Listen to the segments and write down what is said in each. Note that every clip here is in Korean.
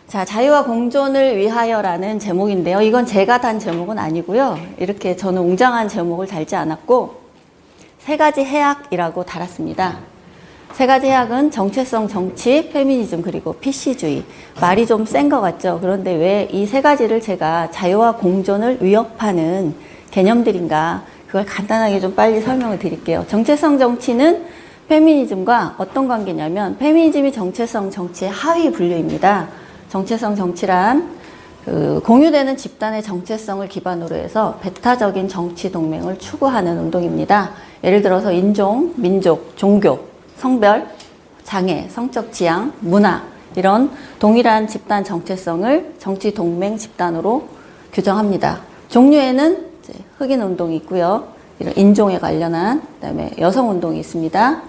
자, 자유와 공존을 위하여라는 제목인데요. 이건 제가 단 제목은 아니고요. 이렇게 저는 웅장한 제목을 달지 않았고 세 가지 해악이라고 달았습니다. 세 가지 해악은 정체성 정치, 페미니즘, 그리고 PC주의. 말이 좀 센 것 같죠? 그런데 왜 이 세 가지를 제가 자유와 공존을 위협하는 개념들인가, 그걸 간단하게 좀 빨리 설명을 드릴게요. 정체성 정치는 페미니즘과 어떤 관계냐면, 페미니즘이 정체성 정치의 하위 분류입니다. 정체성 정치란 공유되는 집단의 정체성을 기반으로 해서 배타적인 정치 동맹을 추구하는 운동입니다. 예를 들어서 인종, 민족, 종교, 성별, 장애, 성적 지향, 문화, 이런 동일한 집단 정체성을 정치 동맹 집단으로 규정합니다. 종류에는 흑인 운동이 있고요. 이런 인종에 관련한, 그다음에 여성 운동이 있습니다.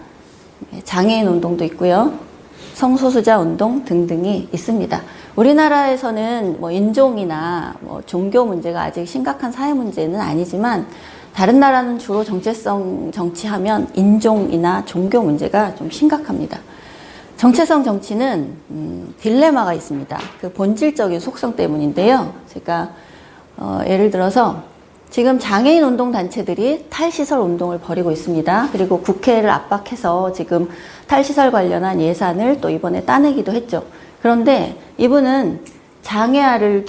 장애인 운동도 있고요. 성소수자 운동 등등이 있습니다. 우리나라에서는 뭐 인종이나 뭐 종교 문제가 아직 심각한 사회 문제는 아니지만, 다른 나라는 주로 정체성 정치하면 인종이나 종교 문제가 좀 심각합니다. 정체성 정치는 딜레마가 있습니다. 그 본질적인 속성 때문인데요. 제가 예를 들어서 지금 장애인 운동 단체들이 탈시설 운동을 벌이고 있습니다. 그리고 국회를 압박해서 지금 탈시설 관련한 예산을 또 이번에 따내기도 했죠. 그런데 이분은 장애아를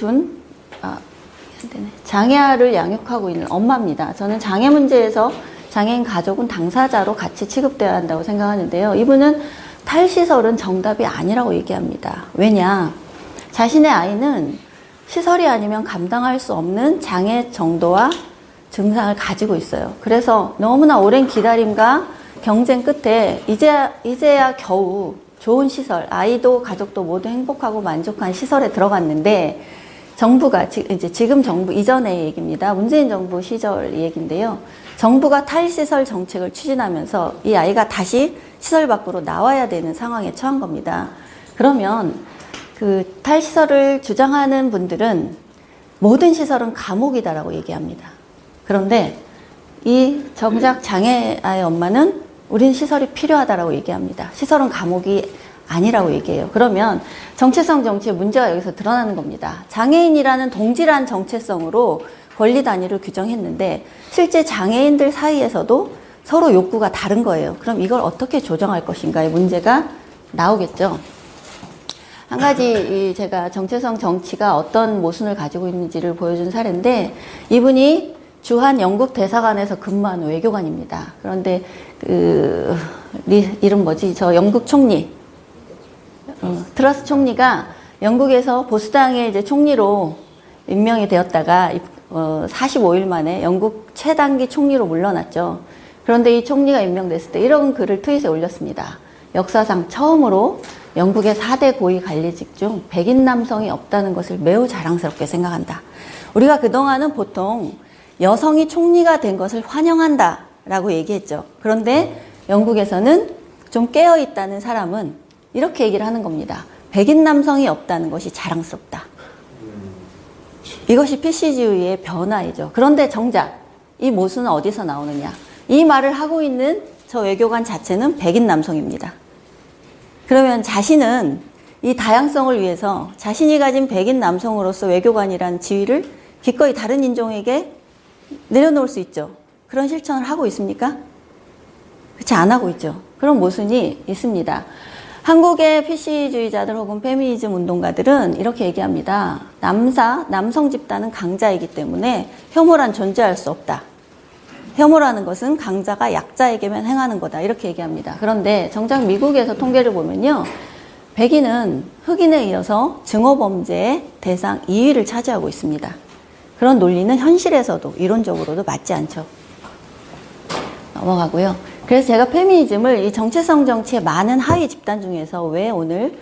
양육하고 있는 엄마입니다. 저는 장애 문제에서 장애인 가족은 당사자로 같이 취급되어야 한다고 생각하는데요. 이분은 탈시설은 정답이 아니라고 얘기합니다. 왜냐? 자신의 아이는 시설이 아니면 감당할 수 없는 장애 정도와 증상을 가지고 있어요. 그래서 너무나 오랜 기다림과 경쟁 끝에 이제야 겨우 좋은 시설, 아이도 가족도 모두 행복하고 만족한 시설에 들어갔는데, 정부가 지금 정부 이전의 얘기입니다. 문재인 정부 시절 얘기인데요. 정부가 탈시설 정책을 추진하면서 이 아이가 다시 시설 밖으로 나와야 되는 상황에 처한 겁니다. 그러면 그 탈시설을 주장하는 분들은 모든 시설은 감옥이다라고 얘기합니다. 그런데 이 정작 장애아의 엄마는 우린 시설이 필요하다라고 얘기합니다. 시설은 감옥이 아니라고 얘기해요. 그러면 정체성 정치의 문제가 여기서 드러나는 겁니다. 장애인이라는 동질한 정체성으로 권리 단위를 규정했는데 실제 장애인들 사이에서도 서로 욕구가 다른 거예요. 그럼 이걸 어떻게 조정할 것인가의 문제가 나오겠죠. 한 가지 제가 정체성 정치가 어떤 모순을 가지고 있는지를 보여준 사례인데, 이분이 주한 영국 대사관에서 근무하는 외교관입니다. 그런데 이름 뭐지? 저 영국 총리 트러스 총리가 영국에서 보수당의 이제 총리로 임명이 되었다가 45일 만에 영국 최단기 총리로 물러났죠. 그런데 이 총리가 임명됐을 때 이런 글을 트윗에 올렸습니다. 역사상 처음으로 영국의 4대 고위 관리직 중 백인 남성이 없다는 것을 매우 자랑스럽게 생각한다. 우리가 그동안은 보통 여성이 총리가 된 것을 환영한다 라고 얘기했죠. 그런데 영국에서는 좀 깨어있다는 사람은 이렇게 얘기를 하는 겁니다. 백인 남성이 없다는 것이 자랑스럽다. 이것이 PC주의의 변화이죠. 그런데 정작 이 모순은 어디서 나오느냐. 이 말을 하고 있는 저 외교관 자체는 백인 남성입니다. 그러면 자신은 이 다양성을 위해서 자신이 가진 백인 남성으로서 외교관이라는 지위를 기꺼이 다른 인종에게 내려놓을 수 있죠. 그런 실천을 하고 있습니까? 그렇지, 안 하고 있죠. 그런 모순이 있습니다. 한국의 PC주의자들 혹은 페미니즘 운동가들은 이렇게 얘기합니다. 남성 집단은 강자이기 때문에 혐오란 존재할 수 없다. 혐오라는 것은 강자가 약자에게만 행하는 거다. 이렇게 얘기합니다. 그런데 정작 미국에서 통계를 보면요. 백인은 흑인에 이어서 증오범죄의 대상 2위를 차지하고 있습니다. 그런 논리는 현실에서도 이론적으로도 맞지 않죠. 넘어가고요. 그래서 제가 페미니즘을 이 정체성 정치의 많은 하위 집단 중에서 왜 오늘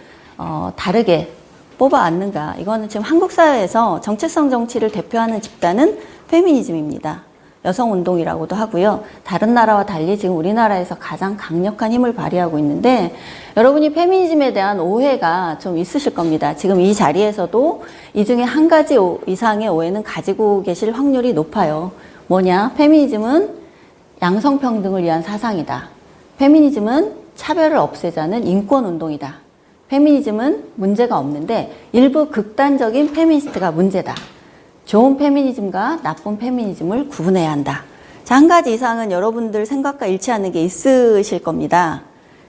다르게 뽑아왔는가. 이거는 지금 한국 사회에서 정체성 정치를 대표하는 집단은 페미니즘입니다. 여성운동이라고도 하고요. 다른 나라와 달리 지금 우리나라에서 가장 강력한 힘을 발휘하고 있는데, 여러분이 페미니즘에 대한 오해가 좀 있으실 겁니다. 지금 이 자리에서도 이 중에 한 가지 이상의 오해는 가지고 계실 확률이 높아요. 뭐냐? 페미니즘은 양성평등을 위한 사상이다. 페미니즘은 차별을 없애자는 인권운동이다. 페미니즘은 문제가 없는데 일부 극단적인 페미니스트가 문제다. 좋은 페미니즘과 나쁜 페미니즘을 구분해야 한다. 자, 한 가지 이상은 여러분들 생각과 일치하는 게 있으실 겁니다.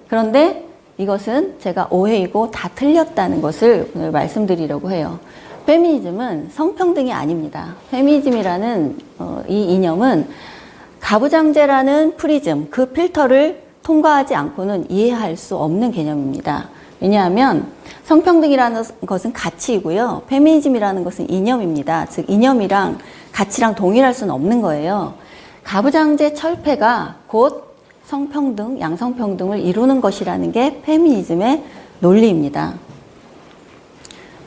그런데 이것은 제가 오해이고 다 틀렸다는 것을 오늘 말씀드리려고 해요. 페미니즘은 성평등이 아닙니다. 페미니즘이라는 이 이념은 가부장제라는 프리즘, 그 필터를 통과하지 않고는 이해할 수 없는 개념입니다. 왜냐하면 성평등이라는 것은 가치이고요. 페미니즘이라는 것은 이념입니다. 즉 이념이랑 가치랑 동일할 수는 없는 거예요. 가부장제 철폐가 곧 성평등, 양성평등을 이루는 것이라는 게 페미니즘의 논리입니다.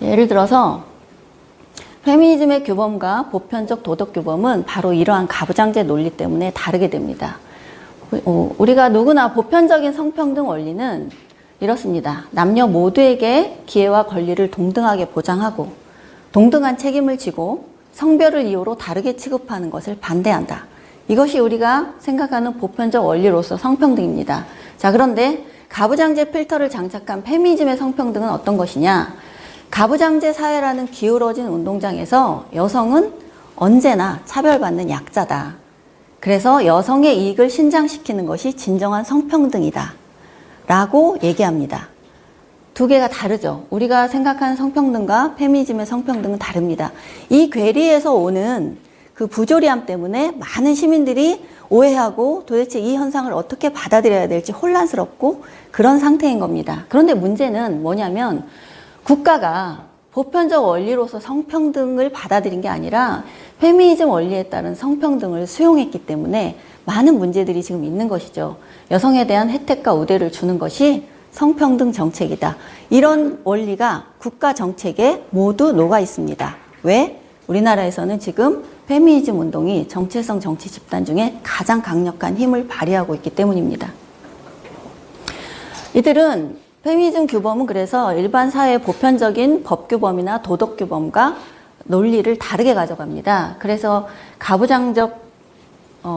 예를 들어서 페미니즘의 규범과 보편적 도덕 규범은 바로 이러한 가부장제 논리 때문에 다르게 됩니다. 우리가 누구나 보편적인 성평등 원리는 이렇습니다. 남녀 모두에게 기회와 권리를 동등하게 보장하고 동등한 책임을 지고 성별을 이유로 다르게 취급하는 것을 반대한다. 이것이 우리가 생각하는 보편적 원리로서 성평등입니다. 자, 그런데 가부장제 필터를 장착한 페미니즘의 성평등은 어떤 것이냐? 가부장제 사회라는 기울어진 운동장에서 여성은 언제나 차별받는 약자다. 그래서 여성의 이익을 신장시키는 것이 진정한 성평등이다. 라고 얘기합니다. 두 개가 다르죠. 우리가 생각하는 성평등과 페미니즘의 성평등은 다릅니다. 이 괴리에서 오는 그 부조리함 때문에 많은 시민들이 오해하고 도대체 이 현상을 어떻게 받아들여야 될지 혼란스럽고 그런 상태인 겁니다. 그런데 문제는 뭐냐면 국가가 보편적 원리로서 성평등을 받아들인 게 아니라 페미니즘 원리에 따른 성평등을 수용했기 때문에 많은 문제들이 지금 있는 것이죠. 여성에 대한 혜택과 우대를 주는 것이 성평등 정책이다. 이런 원리가 국가 정책에 모두 녹아 있습니다. 왜? 우리나라에서는 지금 페미니즘 운동이 정체성 정치 집단 중에 가장 강력한 힘을 발휘하고 있기 때문입니다. 이들은 페미니즘 규범은 그래서 일반 사회의 보편적인 법 규범이나 도덕 규범과 논리를 다르게 가져갑니다. 그래서 가부장적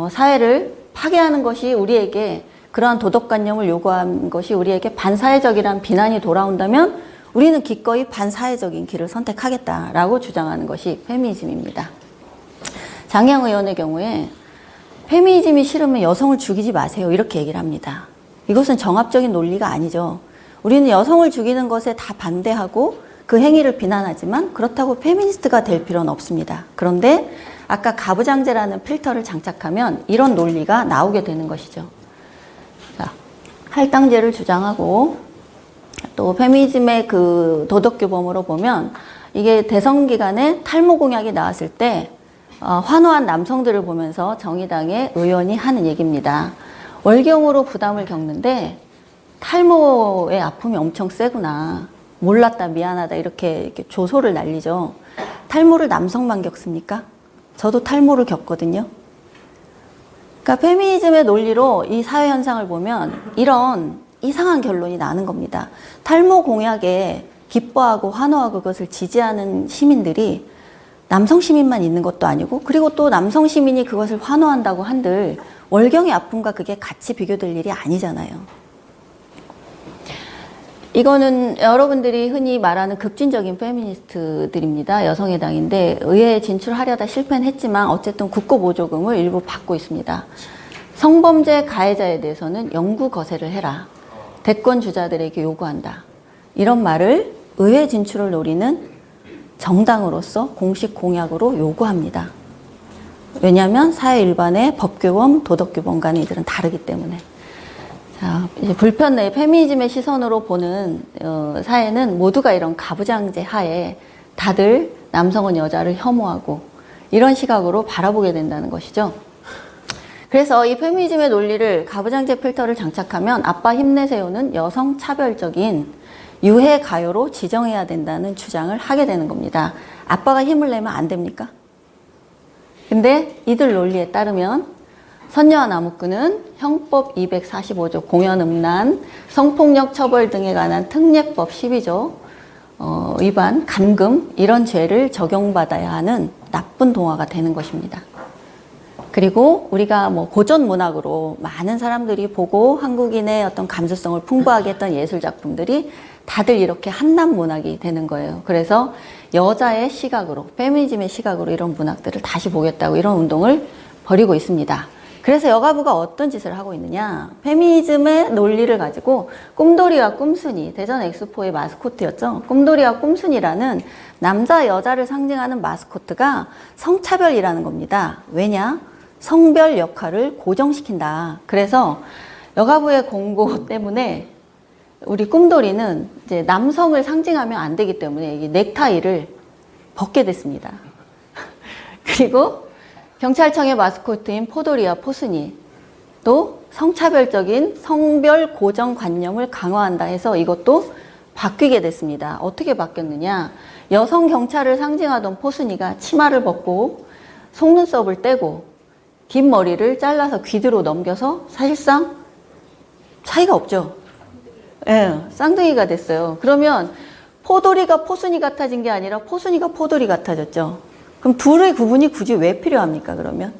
사회를 파괴하는 것이 우리에게 그러한 도덕관념을 요구한 것이 우리에게 반사회적이라는 비난이 돌아온다면 우리는 기꺼이 반사회적인 길을 선택하겠다라고 주장하는 것이 페미니즘입니다. 장양 의원의 경우에 페미니즘이 싫으면 여성을 죽이지 마세요. 이렇게 얘기를 합니다. 이것은 정합적인 논리가 아니죠. 우리는 여성을 죽이는 것에 다 반대하고 그 행위를 비난하지만 그렇다고 페미니스트가 될 필요는 없습니다. 그런데 아까 가부장제라는 필터를 장착하면 이런 논리가 나오게 되는 것이죠. 자, 할당제를 주장하고 또 페미니즘의 그 도덕규범으로 보면 이게 대선 기간에 탈모 공약이 나왔을 때 환호한 남성들을 보면서 정의당의 의원이 하는 얘기입니다. 월경으로 부담을 겪는데 탈모의 아픔이 엄청 세구나. 몰랐다, 미안하다 이렇게 조소를 날리죠. 탈모를 남성만 겪습니까? 저도 탈모를 겪거든요. 그러니까 페미니즘의 논리로 이 사회 현상을 보면 이런 이상한 결론이 나는 겁니다. 탈모 공약에 기뻐하고 환호하고 그것을 지지하는 시민들이 남성 시민만 있는 것도 아니고 그리고 또 남성 시민이 그것을 환호한다고 한들 월경의 아픔과 그게 같이 비교될 일이 아니잖아요. 이거는 여러분들이 흔히 말하는 급진적인 페미니스트들입니다. 여성의 당인데 의회에 진출하려다 실패는 했지만 어쨌든 국고보조금을 일부 받고 있습니다. 성범죄 가해자에 대해서는 영구 거세를 해라. 대권 주자들에게 요구한다. 이런 말을 의회 진출을 노리는 정당으로서 공식 공약으로 요구합니다. 왜냐하면 사회 일반의 법규범, 도덕규범과는 이들은 다르기 때문에. 자, 이제 불편 내 페미니즘의 시선으로 보는 사회는 모두가 이런 가부장제 하에 다들 남성은 여자를 혐오하고 이런 시각으로 바라보게 된다는 것이죠. 그래서 이 페미니즘의 논리를 가부장제 필터를 장착하면 아빠 힘내세요는 여성 차별적인 유해 가요로 지정해야 된다는 주장을 하게 되는 겁니다. 아빠가 힘을 내면 안 됩니까? 근데 이들 논리에 따르면 선녀와 나무꾼은 형법 245조 공연음란, 성폭력 처벌 등에 관한 특례법 12조 위반, 감금 이런 죄를 적용받아야 하는 나쁜 동화가 되는 것입니다. 그리고 우리가 뭐 고전 문학으로 많은 사람들이 보고 한국인의 어떤 감수성을 풍부하게 했던 예술 작품들이 다들 이렇게 한남 문학이 되는 거예요. 그래서 여자의 시각으로, 페미니즘의 시각으로 이런 문학들을 다시 보겠다고 이런 운동을 벌이고 있습니다. 그래서 여가부가 어떤 짓을 하고 있느냐. 페미니즘의 논리를 가지고 꿈돌이와 꿈순이, 대전 엑스포의 마스코트였죠. 꿈돌이와 꿈순이라는 남자, 여자를 상징하는 마스코트가 성차별이라는 겁니다. 왜냐? 성별 역할을 고정시킨다. 그래서 여가부의 공고 때문에 우리 꿈돌이는 이제 남성을 상징하면 안 되기 때문에 이 넥타이를 벗게 됐습니다. 그리고 경찰청의 마스코트인 포돌이와 포순이 또 성차별적인 성별 고정관념을 강화한다 해서 이것도 바뀌게 됐습니다. 어떻게 바뀌었느냐. 여성 경찰을 상징하던 포순이가 치마를 벗고 속눈썹을 떼고 긴 머리를 잘라서 귀뒤로 넘겨서 사실상 차이가 없죠. 예, 쌍둥이가 됐어요. 그러면 포돌이가 포순이 같아진 게 아니라 포순이가 포돌이 같아졌죠. 그럼 둘의 구분이 굳이 왜 필요합니까, 그러면?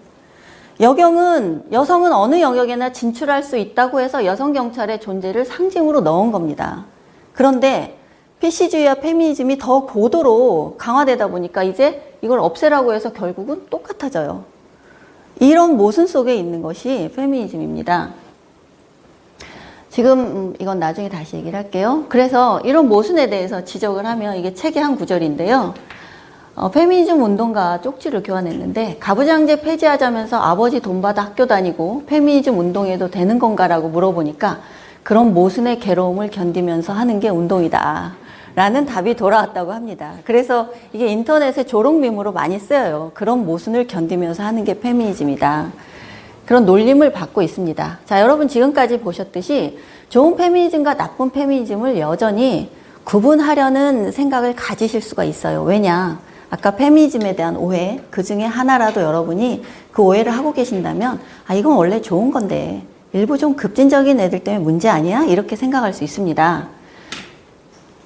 여성은 어느 영역에나 진출할 수 있다고 해서 여성 경찰의 존재를 상징으로 넣은 겁니다. 그런데 PC주의와 페미니즘이 더 고도로 강화되다 보니까 이제 이걸 없애라고 해서 결국은 똑같아져요. 이런 모순 속에 있는 것이 페미니즘입니다. 지금 이건 나중에 다시 얘기를 할게요. 그래서 이런 모순에 대해서 지적을 하면 이게 책의 한 구절인데요. 페미니즘 운동가 쪽지를 교환했는데 가부장제 폐지하자면서 아버지 돈 받아 학교 다니고 페미니즘 운동해도 되는 건가라고 물어보니까 그런 모순의 괴로움을 견디면서 하는 게 운동이다 라는 답이 돌아왔다고 합니다. 그래서 이게 인터넷에 조롱밈으로 많이 쓰여요. 그런 모순을 견디면서 하는 게 페미니즘이다. 그런 놀림을 받고 있습니다. 자, 여러분 지금까지 보셨듯이 좋은 페미니즘과 나쁜 페미니즘을 여전히 구분하려는 생각을 가지실 수가 있어요. 왜냐? 아까 페미니즘에 대한 오해, 그 중에 하나라도 여러분이 그 오해를 하고 계신다면 아, 이건 원래 좋은 건데 일부 좀 급진적인 애들 때문에 문제 아니야? 이렇게 생각할 수 있습니다.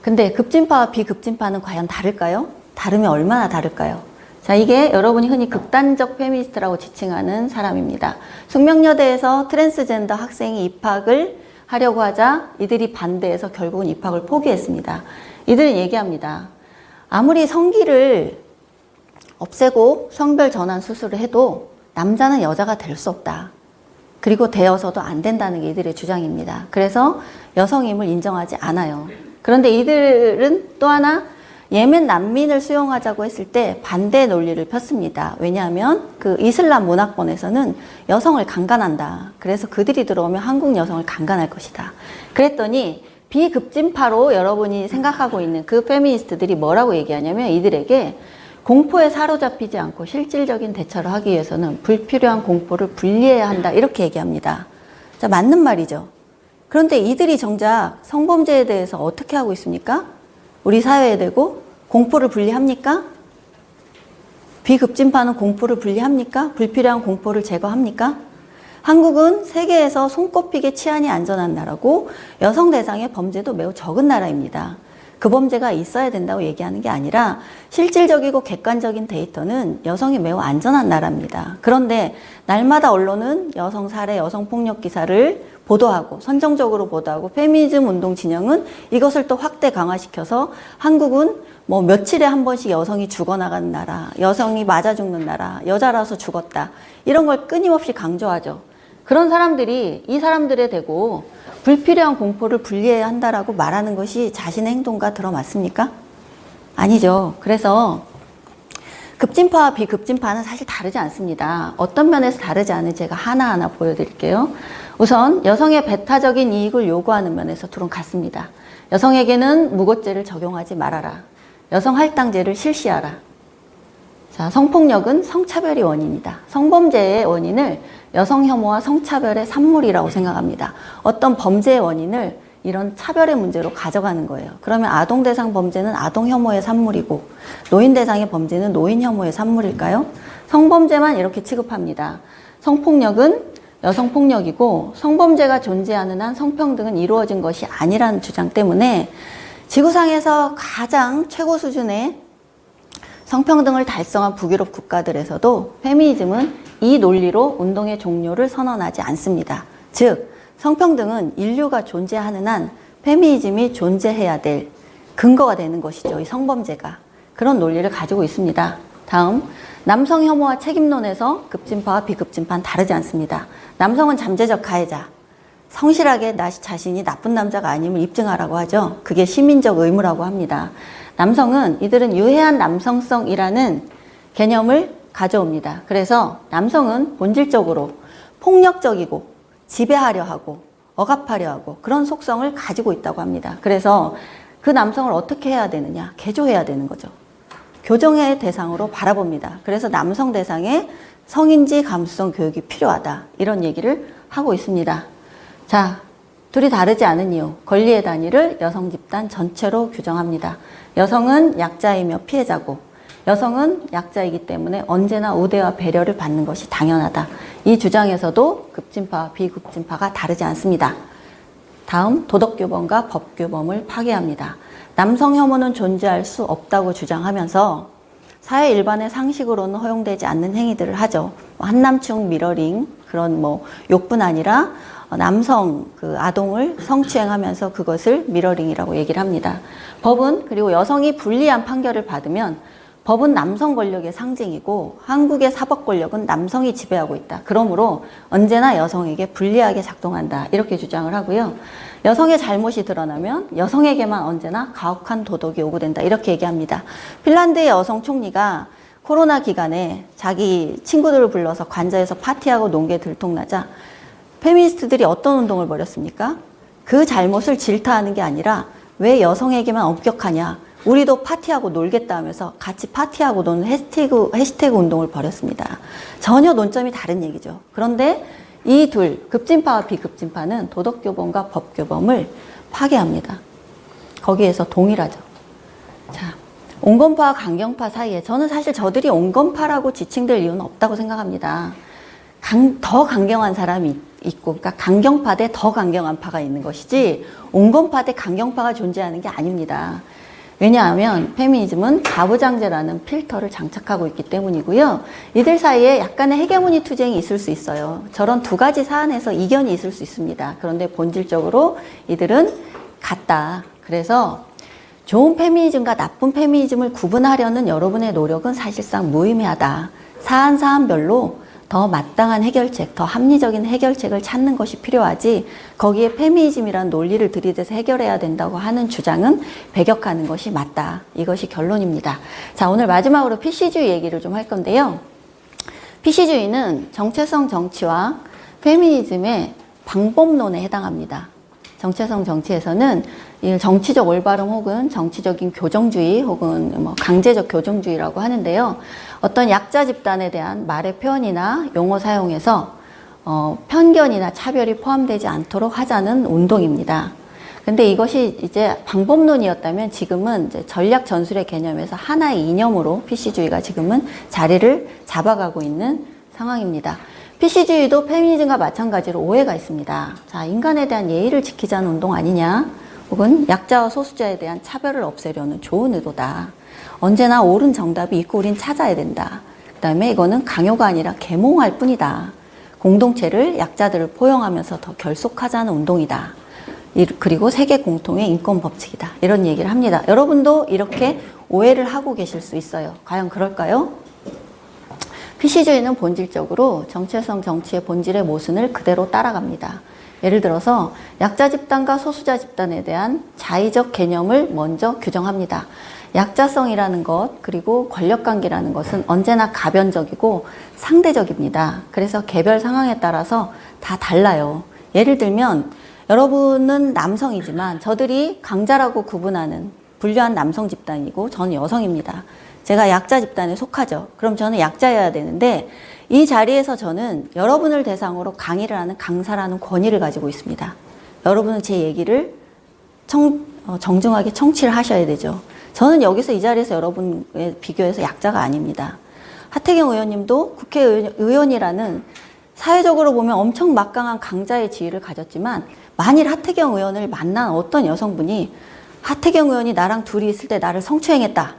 근데 급진파와 비급진파는 과연 다를까요? 다르면 얼마나 다를까요? 자, 이게 여러분이 흔히 극단적 페미니스트라고 지칭하는 사람입니다. 숙명여대에서 트랜스젠더 학생이 입학을 하려고 하자 이들이 반대해서 결국은 입학을 포기했습니다. 이들은 얘기합니다. 아무리 성기를 없애고 성별 전환 수술을 해도 남자는 여자가 될 수 없다. 그리고 되어서도 안 된다는 게 이들의 주장입니다. 그래서 여성임을 인정하지 않아요. 그런데 이들은 또 하나 예멘 난민을 수용하자고 했을 때 반대 논리를 폈습니다. 왜냐하면 그 이슬람 문화권에서는 여성을 강간한다. 그래서 그들이 들어오면 한국 여성을 강간할 것이다. 그랬더니 비급진파로 여러분이 생각하고 있는 그 페미니스트들이 뭐라고 얘기하냐면 이들에게 공포에 사로잡히지 않고 실질적인 대처를 하기 위해서는 불필요한 공포를 분리해야 한다. 이렇게 얘기합니다. 자, 맞는 말이죠. 그런데 이들이 정작 성범죄에 대해서 어떻게 하고 있습니까? 우리 사회에 대고 공포를 분리합니까? 비급진파는 공포를 분리합니까? 불필요한 공포를 제거합니까? 한국은 세계에서 손꼽히게 치안이 안전한 나라고 여성 대상의 범죄도 매우 적은 나라입니다. 그 범죄가 있어야 된다고 얘기하는 게 아니라 실질적이고 객관적인 데이터는 여성이 매우 안전한 나라입니다. 그런데 날마다 언론은 여성 살해, 여성 폭력 기사를 보도하고 선정적으로 보도하고 페미니즘 운동 진영은 이것을 또 확대 강화시켜서 한국은 뭐 며칠에 한 번씩 여성이 죽어나가는 나라, 여성이 맞아 죽는 나라, 여자라서 죽었다. 이런 걸 끊임없이 강조하죠. 그런 사람들이 이 사람들에 대고 불필요한 공포를 분리해야 한다라고 말하는 것이 자신의 행동과 들어맞습니까? 아니죠. 그래서 급진파와 비급진파는 사실 다르지 않습니다. 어떤 면에서 다르지 않은지 제가 하나하나 보여드릴게요. 우선 여성의 배타적인 이익을 요구하는 면에서 둘은 같습니다. 여성에게는 무고죄를 적용하지 말아라. 여성 할당제를 실시하라. 자, 성폭력은 성차별이 원인이다. 성범죄의 원인을 여성 혐오와 성차별의 산물이라고 생각합니다. 어떤 범죄의 원인을 이런 차별의 문제로 가져가는 거예요. 그러면 아동 대상 범죄는 아동 혐오의 산물이고 노인 대상의 범죄는 노인 혐오의 산물일까요? 성범죄만 이렇게 취급합니다. 성폭력은 여성폭력이고 성범죄가 존재하는 한 성평등은 이루어진 것이 아니라는 주장 때문에 지구상에서 가장 최고 수준의 성평등을 달성한 북유럽 국가들에서도 페미니즘은 이 논리로 운동의 종료를 선언하지 않습니다. 즉 성평등은 인류가 존재하는 한 페미니즘이 존재해야 될 근거가 되는 것이죠. 이 성범죄가. 그런 논리를 가지고 있습니다. 다음, 남성 혐오와 책임론에서 급진파와 비급진파는 다르지 않습니다. 남성은 잠재적 가해자, 성실하게 나 자신이 나쁜 남자가 아님을 입증하라고 하죠. 그게 시민적 의무라고 합니다. 남성은 이들은 유해한 남성성이라는 개념을 가져옵니다. 그래서 남성은 본질적으로 폭력적이고 지배하려 하고 억압하려 하고 그런 속성을 가지고 있다고 합니다. 그래서 그 남성을 어떻게 해야 되느냐? 개조해야 되는 거죠. 교정의 대상으로 바라봅니다. 그래서 남성 대상의 성인지 감수성 교육이 필요하다. 이런 얘기를 하고 있습니다. 자, 둘이 다르지 않은 이유. 권리의 단위를 여성 집단 전체로 규정합니다. 여성은 약자이며 피해자고 여성은 약자이기 때문에 언제나 우대와 배려를 받는 것이 당연하다. 이 주장에서도 급진파와 비급진파가 다르지 않습니다. 다음, 도덕규범과 법규범을 파괴합니다. 남성 혐오는 존재할 수 없다고 주장하면서 사회 일반의 상식으로는 허용되지 않는 행위들을 하죠. 한남충 미러링, 그런 욕뿐 아니라 남성 아동을 성추행하면서 그것을 미러링이라고 얘기를 합니다. 법은, 그리고 여성이 불리한 판결을 받으면 법은 남성 권력의 상징이고 한국의 사법 권력은 남성이 지배하고 있다. 그러므로 언제나 여성에게 불리하게 작동한다. 이렇게 주장을 하고요. 여성의 잘못이 드러나면 여성에게만 언제나 가혹한 도덕이 요구된다. 이렇게 얘기합니다. 핀란드의 여성 총리가 코로나 기간에 자기 친구들을 불러서 관저에서 파티하고 논 게 들통나자 페미니스트들이 어떤 운동을 벌였습니까? 그 잘못을 질타하는 게 아니라 왜 여성에게만 엄격하냐? 우리도 파티하고 놀겠다 하면서 같이 파티하고 노는 해시태그 운동을 벌였습니다. 전혀 논점이 다른 얘기죠. 그런데 이 둘, 급진파와 비급진파는 도덕교범과 법교범을 파괴합니다. 거기에서 동일하죠. 자, 온건파와 강경파 사이에 저는 사실 저들이 온건파라고 지칭될 이유는 없다고 생각합니다. 더 강경한 사람이 있고, 그러니까 강경파 대 더 강경한 파가 있는 것이지 온건파 대 강경파가 존재하는 게 아닙니다. 왜냐하면 페미니즘은 가부장제라는 필터를 장착하고 있기 때문이고요. 이들 사이에 약간의 헤게모니 투쟁이 있을 수 있어요. 저런 두 가지 사안에서 이견이 있을 수 있습니다. 그런데 본질적으로 이들은 같다. 그래서 좋은 페미니즘과 나쁜 페미니즘을 구분하려는 여러분의 노력은 사실상 무의미하다. 사안별로 더 마땅한 해결책, 더 합리적인 해결책을 찾는 것이 필요하지 거기에 페미니즘이란 논리를 들이대서 해결해야 된다고 하는 주장은 배격하는 것이 맞다. 이것이 결론입니다. 자, 오늘 마지막으로 PC주의 얘기를 좀 할 건데요. PC주의는 정체성 정치와 페미니즘의 방법론에 해당합니다. 정체성 정치에서는 정치적 올바름 혹은 정치적인 교정주의 혹은 강제적 교정주의라고 하는데요. 어떤 약자 집단에 대한 말의 표현이나 용어 사용에서 편견이나 차별이 포함되지 않도록 하자는 운동입니다. 근데 이것이 이제 방법론이었다면 지금은 이제 전략 전술의 개념에서 하나의 이념으로 PC주의가 지금은 자리를 잡아가고 있는 상황입니다. PC주의도 페미니즘과 마찬가지로 오해가 있습니다. 자, 인간에 대한 예의를 지키자는 운동 아니냐? 혹은 약자와 소수자에 대한 차별을 없애려는 좋은 의도다. 언제나 옳은 정답이 있고 우린 찾아야 된다. 그 다음에 이거는 강요가 아니라 계몽할 뿐이다. 공동체를 약자들을 포용하면서 더 결속하자는 운동이다. 그리고 세계 공통의 인권 법칙이다. 이런 얘기를 합니다. 여러분도 이렇게 오해를 하고 계실 수 있어요. 과연 그럴까요? PC주의는 본질적으로 정체성 정치의 본질의 모순을 그대로 따라갑니다. 예를 들어서 약자 집단과 소수자 집단에 대한 자의적 개념을 먼저 규정합니다. 약자성이라는 것, 그리고 권력관계라는 것은 언제나 가변적이고 상대적입니다. 그래서 개별 상황에 따라서 다 달라요. 예를 들면 여러분은 남성이지만 저들이 강자라고 구분하는 불류한 남성 집단이고 저는 여성입니다. 제가 약자 집단에 속하죠. 그럼 저는 약자여야 되는데 이 자리에서 저는 여러분을 대상으로 강의를 하는 강사라는 권위를 가지고 있습니다. 여러분은 제 얘기를 정중하게 청취를 하셔야 되죠. 저는 여기서 이 자리에서 여러분에 비교해서 약자가 아닙니다. 하태경 의원님도 국회의원이라는 사회적으로 보면 엄청 막강한 강자의 지위를 가졌지만 만일 하태경 의원을 만난 어떤 여성분이 하태경 의원이 나랑 둘이 있을 때 나를 성추행했다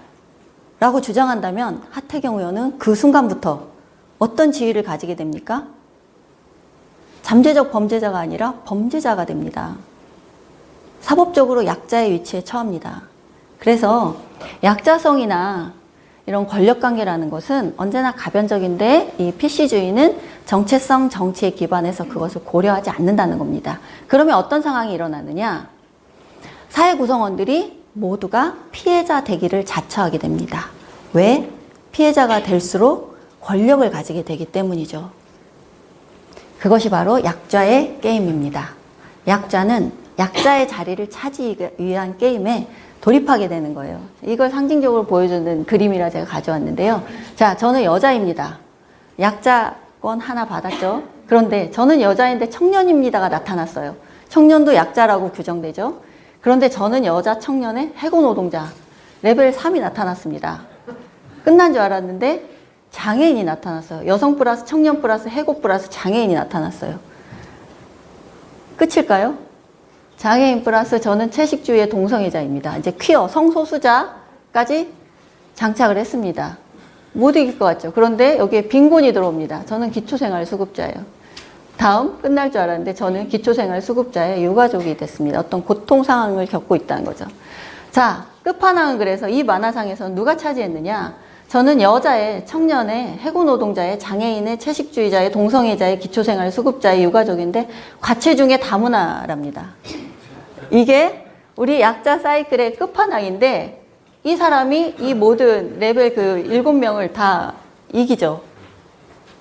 라고 주장한다면 하태경 의원은 그 순간부터 어떤 지위를 가지게 됩니까? 잠재적 범죄자가 아니라 범죄자가 됩니다. 사법적으로 약자의 위치에 처합니다. 그래서 약자성이나 이런 권력관계라는 것은 언제나 가변적인데 이 PC주의는 정체성 정치에 기반해서 그것을 고려하지 않는다는 겁니다. 그러면 어떤 상황이 일어나느냐? 사회 구성원들이 모두가 피해자 되기를 자처하게 됩니다. 왜? 피해자가 될수록 권력을 가지게 되기 때문이죠. 그것이 바로 약자의 게임입니다. 약자는 약자의 자리를 차지하기 위한 게임에 돌입하게 되는 거예요. 이걸 상징적으로 보여주는 그림이라 제가 가져왔는데요. 자, 저는 여자입니다. 약자권 하나 받았죠. 그런데 저는 여자인데 청년입니다가 나타났어요. 청년도 약자라고 규정되죠. 그런데 저는 여자 청년의 해고 노동자 레벨 3이 나타났습니다. 끝난 줄 알았는데 장애인이 나타났어요. 여성 플러스 청년 플러스 해고 플러스 장애인이 나타났어요. 끝일까요? 장애인 플러스 저는 채식주의의 동성애자입니다. 이제 퀴어, 성소수자까지 장착을 했습니다. 못 이길 것 같죠? 그런데 여기에 빈곤이 들어옵니다. 저는 기초생활수급자예요. 다음 끝날 줄 알았는데 저는 기초생활수급자의 유가족이 됐습니다. 어떤 고통 상황을 겪고 있다는 거죠. 자, 끝판왕은 그래서 이 만화상에서 누가 차지했느냐? 저는 여자의, 청년의, 해고노동자의, 장애인의, 채식주의자의, 동성애자의, 기초생활수급자의, 유가족인데 과체중의 다문화랍니다. 이게 우리 약자 사이클의 끝판왕인데 이 사람이 이 모든 레벨 그 7명을 다 이기죠.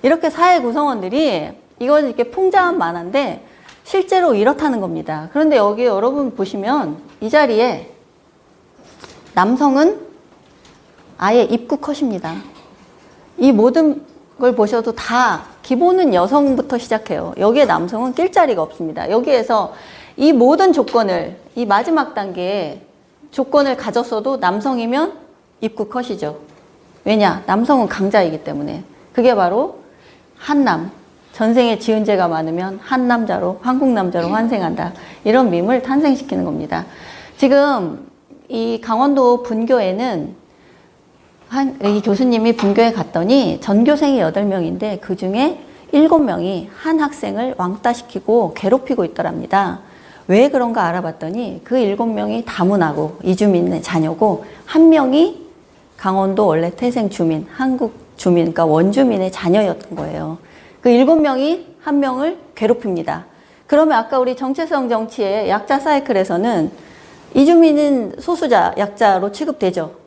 이렇게 사회 구성원들이 이건 이렇게 풍자한 만화인데 실제로 이렇다는 겁니다. 그런데 여기 여러분 보시면 이 자리에 남성은 아예 입구 컷입니다. 이 모든 걸 보셔도 다 기본은 여성부터 시작해요. 여기에 남성은 낄 자리가 없습니다. 여기에서 이 모든 조건을 이 마지막 단계에 조건을 가졌어도 남성이면 입구 컷이죠. 왜냐? 남성은 강자이기 때문에. 그게 바로 한남. 전생에 지은 죄가 많으면 한남자로 한국 남자로 환생한다. 이런 밈을 탄생시키는 겁니다. 지금 이 강원도 분교에는 이 교수님이 분교에 갔더니 전교생이 8명인데 그 중에 7명이 한 학생을 왕따시키고 괴롭히고 있더랍니다. 왜 그런가 알아봤더니 그 7명이 다문화고 이주민의 자녀고 한 명이 강원도 원래 태생 주민, 한국 주민, 그러니까 원주민의 자녀였던 거예요. 그 7명이 한 명을 괴롭힙니다. 그러면 아까 우리 정체성 정치의 약자 사이클에서는 이주민은 소수자, 약자로 취급되죠.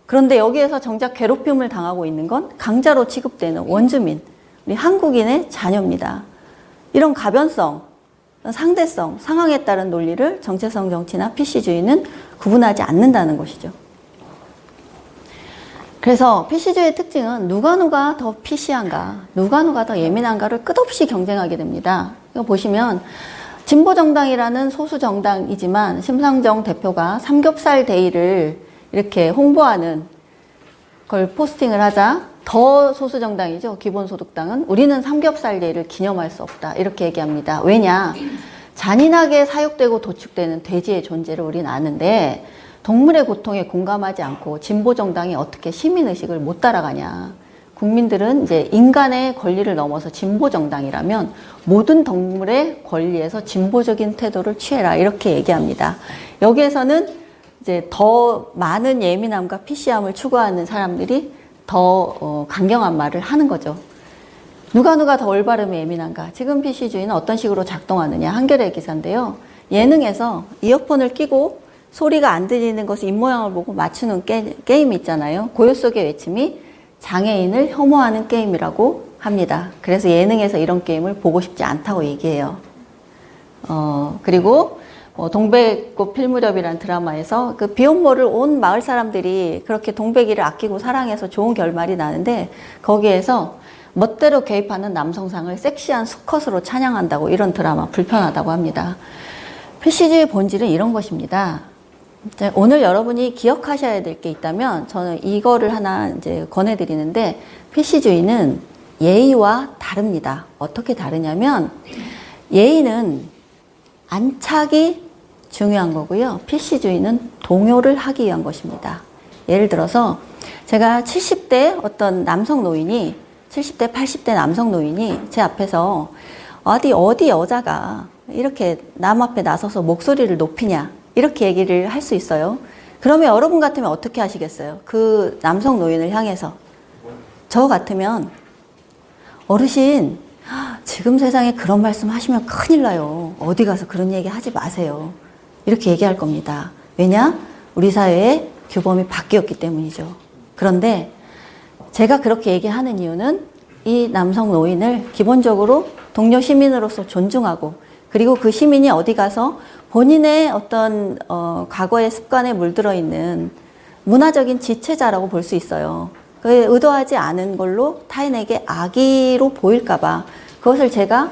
그런데 여기에서 정작 괴롭힘을 당하고 있는 건 강자로 취급되는 원주민, 우리 한국인의 자녀입니다. 이런 가변성, 상대성, 상황에 따른 논리를 정체성 정치나 PC주의는 구분하지 않는다는 것이죠. 그래서 PC주의의 특징은 누가 더 PC한가, 누가 더 예민한가를 끝없이 경쟁하게 됩니다. 이거 보시면 진보정당이라는 소수정당이지만 심상정 대표가 삼겹살 데이를 이렇게 홍보하는 걸 포스팅을 하자 더 소수정당이죠. 기본소득당은 우리는 삼겹살 데이를 기념할 수 없다. 이렇게 얘기합니다. 왜냐? 잔인하게 사육되고 도축되는 돼지의 존재를 우리는 아는데 동물의 고통에 공감하지 않고 진보정당이 어떻게 시민의식을 못 따라가냐. 국민들은 이제 인간의 권리를 넘어서 진보정당이라면 모든 동물의 권리에서 진보적인 태도를 취해라. 이렇게 얘기합니다. 여기에서는 이제 더 많은 예민함과 PC함을 추구하는 사람들이 더 강경한 말을 하는 거죠. 누가 더 올바름에 예민한가. 지금 PC주의는 어떤 식으로 작동하느냐. 한겨레 기사인데요. 예능에서 이어폰을 끼고 소리가 안 들리는 것을 입모양을 보고 맞추는 게임이 있잖아요. 고요 속의 외침이 장애인을 혐오하는 게임이라고 합니다. 그래서 예능에서 이런 게임을 보고 싶지 않다고 얘기해요. 그리고 동백꽃 필무렵이라는 드라마에서 그 비혼모를 온 마을 사람들이 그렇게 동백이를 아끼고 사랑해서 좋은 결말이 나는데 거기에서 멋대로 개입하는 남성상을 섹시한 수컷으로 찬양한다고 이런 드라마 불편하다고 합니다. PC주의 본질은 이런 것입니다. 오늘 여러분이 기억하셔야 될 게 있다면 저는 이거를 하나 이제 권해드리는데 PC주의는 예의와 다릅니다. 어떻게 다르냐면 예의는 안착이 중요한 거고요. PC주의는 동요를 하기 위한 것입니다. 예를 들어서 제가 70대 어떤 남성 노인이 70대 80대 남성 노인이 제 앞에서 어디 여자가 이렇게 남 앞에 나서서 목소리를 높이냐 이렇게 얘기를 할 수 있어요. 그러면 여러분 같으면 어떻게 하시겠어요? 그 남성 노인을 향해서. 저 같으면 어르신, 지금 세상에 그런 말씀 하시면 큰일 나요. 어디 가서 그런 얘기 하지 마세요. 이렇게 얘기할 겁니다. 왜냐? 우리 사회의 규범이 바뀌었기 때문이죠. 그런데 제가 그렇게 얘기하는 이유는 이 남성 노인을 기본적으로 동료 시민으로서 존중하고, 그리고 그 시민이 어디 가서 본인의 어떤 과거의 습관에 물들어 있는 문화적인 지체자라고 볼 수 있어요. 의도하지 않은 걸로 타인에게 악의로 보일까봐 그것을 제가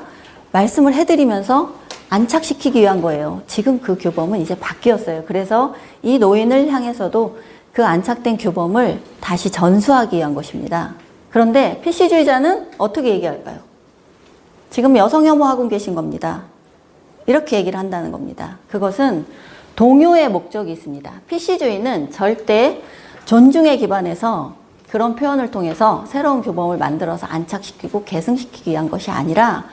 말씀을 해드리면서 안착시키기 위한 거예요. 지금 그 규범은 이제 바뀌었어요. 그래서 이 노인을 향해서도 그 안착된 규범을 다시 전수하기 위한 것입니다. 그런데 PC주의자는 어떻게 얘기할까요? 지금 여성 혐오하고 계신 겁니다. 이렇게 얘기를 한다는 겁니다. 그것은 동요의 목적이 있습니다. PC주의는 절대 존중에 기반해서 그런 표현을 통해서 새로운 규범을 만들어서 안착시키고 계승시키기 위한 것이 아니라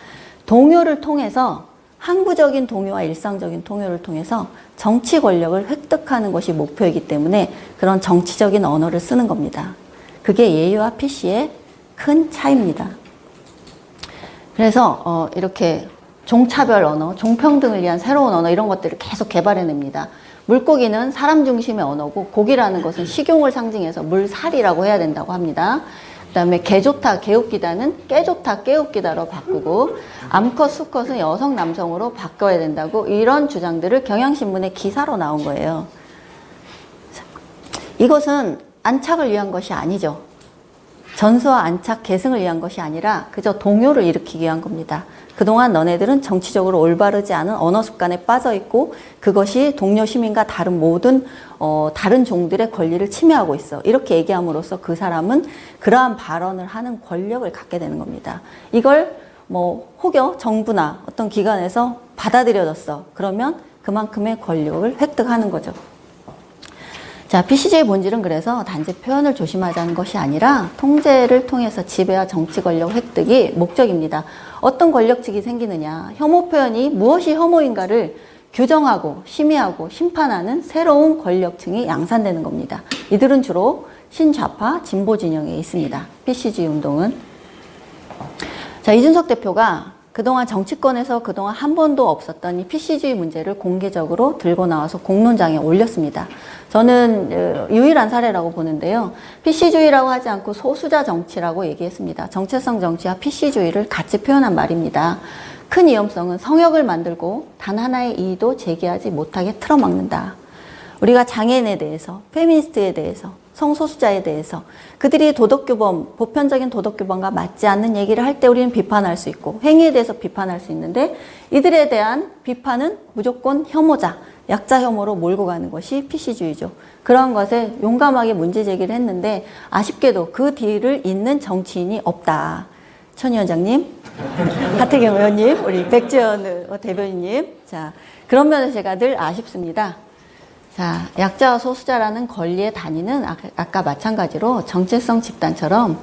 동요를 통해서, 항구적인 동요와 일상적인 동요를 통해서 정치 권력을 획득하는 것이 목표이기 때문에 그런 정치적인 언어를 쓰는 겁니다. 그게 예의와 PC의 큰 차이입니다. 그래서 이렇게 종차별 언어, 종평등을 위한 새로운 언어, 이런 것들을 계속 개발해냅니다. 물고기는 사람 중심의 언어고, 고기라는 것은 식용을 상징해서 물살이라고 해야 된다고 합니다. 그 다음에 개 좋다, 개웃기다는 깨 좋다, 깨웃기다로 바꾸고, 암컷, 수컷은 여성, 남성으로 바꿔야 된다고, 이런 주장들을 경향신문의 기사로 나온 거예요. 이것은 안착을 위한 것이 아니죠. 전수와 안착, 계승을 위한 것이 아니라 그저 동요를 일으키기 위한 겁니다. 그동안 너네들은 정치적으로 올바르지 않은 언어 습관에 빠져 있고, 그것이 동료 시민과 다른 모든 다른 종들의 권리를 침해하고 있어. 이렇게 얘기함으로써 그 사람은 그러한 발언을 하는 권력을 갖게 되는 겁니다. 이걸 혹여 정부나 어떤 기관에서 받아들여졌어. 그러면 그만큼의 권력을 획득하는 거죠. 자, PC주의 본질은 그래서 단지 표현을 조심하자는 것이 아니라 통제를 통해서 지배와 정치 권력 획득이 목적입니다. 어떤 권력측이 생기느냐, 혐오 표현이 무엇이 혐오인가를 규정하고 심의하고 심판하는 새로운 권력층이 양산되는 겁니다. 이들은 주로 신좌파 진보 진영에 있습니다. PC주의 운동은. 자, 이준석 대표가 그동안 정치권에서 그동안 한 번도 없었던 이 PC주의 문제를 공개적으로 들고 나와서 공론장에 올렸습니다. 저는 유일한 사례라고 보는데요. PC주의라고 하지 않고 소수자 정치라고 얘기했습니다. 정체성 정치와 PC주의를 같이 표현한 말입니다. 큰 위험성은 성역을 만들고 단 하나의 이의도 제기하지 못하게 틀어막는다. 우리가 장애인에 대해서, 페미니스트에 대해서, 성소수자에 대해서 그들이 도덕규범, 보편적인 도덕규범과 맞지 않는 얘기를 할 때 우리는 비판할 수 있고, 행위에 대해서 비판할 수 있는데, 이들에 대한 비판은 무조건 혐오자, 약자 혐오로 몰고 가는 것이 PC주의죠. 그런 것에 용감하게 문제 제기를 했는데, 아쉽게도 그 뒤를 잇는 정치인이 없다. 천 위원장님, 하태경 의원님, 우리 백지원 대변인님. 자, 그런 면에서 제가 늘 아쉽습니다. 자, 약자와 소수자라는 권리의 단위는 아까 마찬가지로 정체성 집단처럼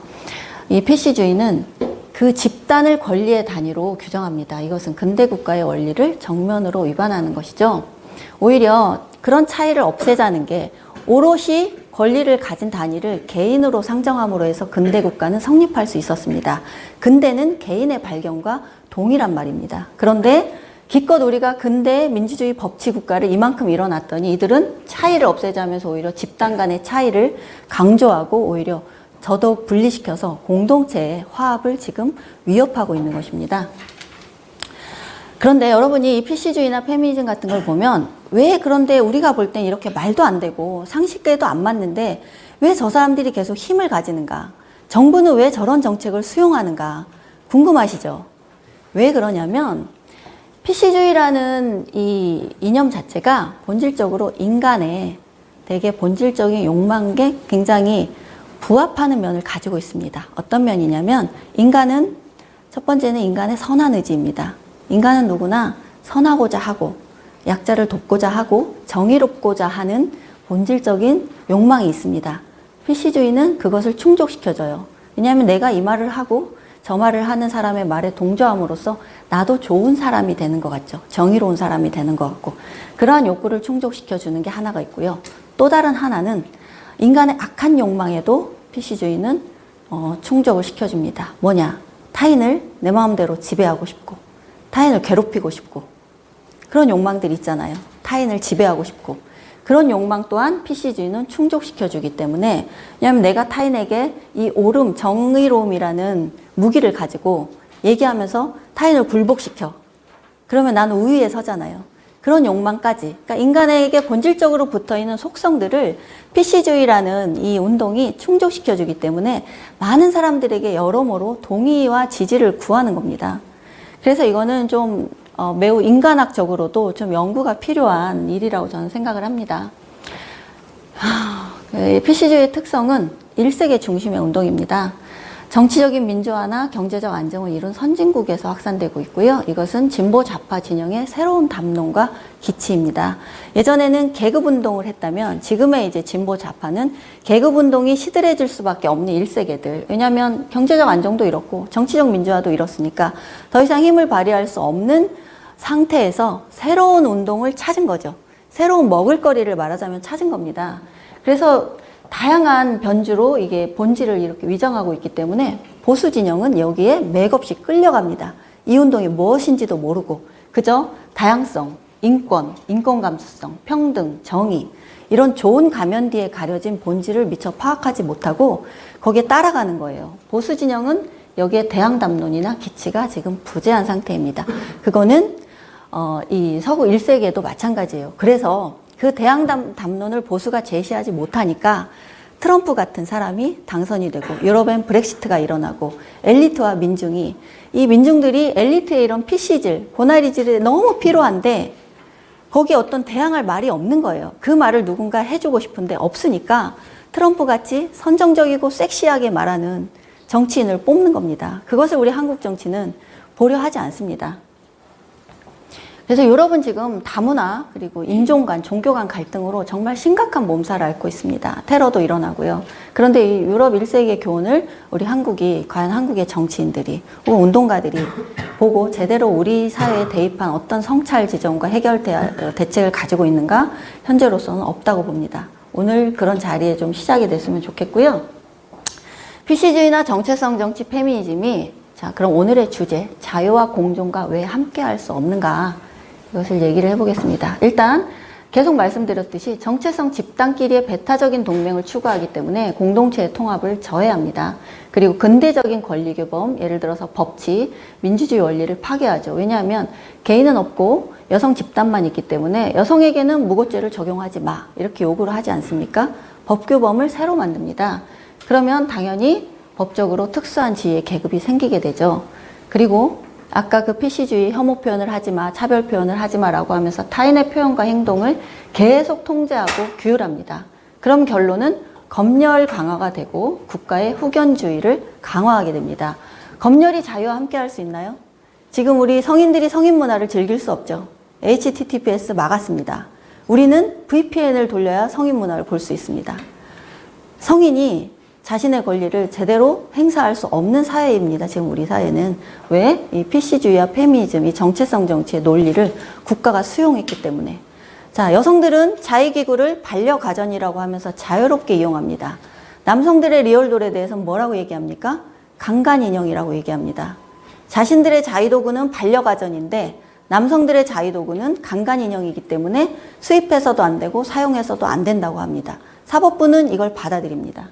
이 PC주의는 그 집단을 권리의 단위로 규정합니다. 이것은 근대 국가의 원리를 정면으로 위반하는 것이죠. 오히려 그런 차이를 없애자는 게, 오롯이 권리를 가진 단위를 개인으로 상정함으로 해서 근대 국가는 성립할 수 있었습니다. 근대는 개인의 발견과 동일한 말입니다. 그런데 기껏 우리가 근대 민주주의 법치 국가를 이만큼 이뤄놨더니 이들은 차이를 없애자면서 오히려 집단 간의 차이를 강조하고 오히려 더더욱 분리시켜서 공동체의 화합을 지금 위협하고 있는 것입니다. 그런데 여러분이 이 PC주의나 페미니즘 같은 걸 보면, 왜 그런데 우리가 볼 땐 이렇게 말도 안 되고 상식에도 안 맞는데 왜 저 사람들이 계속 힘을 가지는가? 정부는 왜 저런 정책을 수용하는가? 궁금하시죠? 왜 그러냐면, PC주의라는 이 이념 자체가 본질적으로 인간의 되게 본질적인 욕망에 굉장히 부합하는 면을 가지고 있습니다. 어떤 면이냐면, 인간은, 첫 번째는 인간의 선한 의지입니다. 인간은 누구나 선하고자 하고, 약자를 돕고자 하고, 정의롭고자 하는 본질적인 욕망이 있습니다. PC주의는 그것을 충족시켜줘요. 왜냐하면 내가 이 말을 하고 저 말을 하는 사람의 말에 동조함으로써 나도 좋은 사람이 되는 것 같죠. 정의로운 사람이 되는 것 같고 그러한 욕구를 충족시켜주는 게 하나가 있고요. 또 다른 하나는 인간의 악한 욕망에도 PC주의는 충족을 시켜줍니다. 뭐냐? 타인을 내 마음대로 지배하고 싶고 타인을 괴롭히고 싶고 그런 욕망들이 있잖아요. 타인을 지배하고 싶고 그런 욕망 또한 PC주의는 충족시켜주기 때문에 왜냐하면 내가 타인에게 이 옳음, 정의로움이라는 무기를 가지고 얘기하면서 타인을 굴복시켜. 그러면 나는 우위에 서잖아요. 그런 욕망까지. 그러니까 인간에게 본질적으로 붙어있는 속성들을 PC주의라는 이 운동이 충족시켜주기 때문에 많은 사람들에게 여러모로 동의와 지지를 구하는 겁니다. 그래서 이거는 좀 매우 인간학적으로도 좀 연구가 필요한 일이라고 저는 생각을 합니다. PC주의의 특성은 1세계 중심의 운동입니다. 정치적인 민주화나 경제적 안정을 이룬 선진국에서 확산되고 있고요. 이것은 진보 좌파 진영의 새로운 담론과 기치입니다. 예전에는 계급운동을 했다면 지금의 이제 진보 좌파는 계급운동이 시들해질 수밖에 없는 1세계들. 왜냐하면 경제적 안정도 이렇고 정치적 민주화도 이렇으니까 더 이상 힘을 발휘할 수 없는 상태에서 새로운 운동을 찾은 거죠. 새로운 먹을거리를 말하자면 찾은 겁니다. 그래서 다양한 변주로 이게 본질을 이렇게 위장하고 있기 때문에 보수 진영은 여기에 맥없이 끌려갑니다. 이 운동이 무엇인지도 모르고 그저 다양성, 인권, 인권 감수성, 평등, 정의 이런 좋은 가면 뒤에 가려진 본질을 미처 파악하지 못하고 거기에 따라가는 거예요. 보수 진영은 여기에 대항 담론이나 기치가 지금 부재한 상태입니다. 그거는 이 서구 1세기에도 마찬가지예요. 그래서 그 대항 담론을 보수가 제시하지 못하니까 트럼프 같은 사람이 당선이 되고 유럽엔 브렉시트가 일어나고 엘리트와 민중이 이 민중들이 엘리트의 이런 PC질, 고나리질이 너무 필요한데 거기에 어떤 대항할 말이 없는 거예요. 그 말을 누군가 해주고 싶은데 없으니까 트럼프 같이 선정적이고 섹시하게 말하는 정치인을 뽑는 겁니다. 그것을 우리 한국 정치는 보려 하지 않습니다. 그래서 유럽은 지금 다문화 그리고 인종 간, 종교 간 갈등으로 정말 심각한 몸살을 앓고 있습니다. 테러도 일어나고요. 그런데 이 유럽 1세기의 교훈을 우리 한국이 과연 한국의 정치인들이 혹은 운동가들이 보고 제대로 우리 사회에 대입한 어떤 성찰 지점과 해결 대책을 가지고 있는가? 현재로서는 없다고 봅니다. 오늘 그런 자리에 좀 시작이 됐으면 좋겠고요. PC주의나 정체성 정치 페미니즘이 자 그럼 오늘의 주제 자유와 공존과 왜 함께 할 수 없는가? 이것을 얘기를 해보겠습니다. 일단 계속 말씀드렸듯이 정체성 집단끼리의 배타적인 동맹을 추구하기 때문에 공동체의 통합을 저해합니다. 그리고 근대적인 권리규범, 예를 들어서 법치, 민주주의 원리를 파괴하죠. 왜냐하면 개인은 없고 여성 집단만 있기 때문에 여성에게는 무고죄를 적용하지 마 이렇게 요구를 하지 않습니까? 법규범을 새로 만듭니다. 그러면 당연히 법적으로 특수한 지위의 계급이 생기게 되죠. 그리고 아까 그 PC주의 혐오 표현을 하지 마, 차별 표현을 하지 마라고 하면서 타인의 표현과 행동을 계속 통제하고 규율합니다. 그럼 결론은 검열 강화가 되고 국가의 후견주의를 강화하게 됩니다. 검열이 자유와 함께 할 수 있나요? 지금 우리 성인들이 성인 문화를 즐길 수 없죠. HTTPS 막았습니다. 우리는 VPN을 돌려야 성인 문화를 볼 수 있습니다. 성인이 자신의 권리를 제대로 행사할 수 없는 사회입니다. 지금 우리 사회는. 왜? 이 PC주의와 페미니즘, 이 정체성 정치의 논리를 국가가 수용했기 때문에. 자, 여성들은 자위기구를 반려가전이라고 하면서 자유롭게 이용합니다. 남성들의 리얼돌에 대해서는 뭐라고 얘기합니까? 강간인형이라고 얘기합니다. 자신들의 자위도구는 반려가전인데 남성들의 자위도구는 강간인형이기 때문에 수입해서도 안 되고 사용해서도 안 된다고 합니다. 사법부는 이걸 받아들입니다.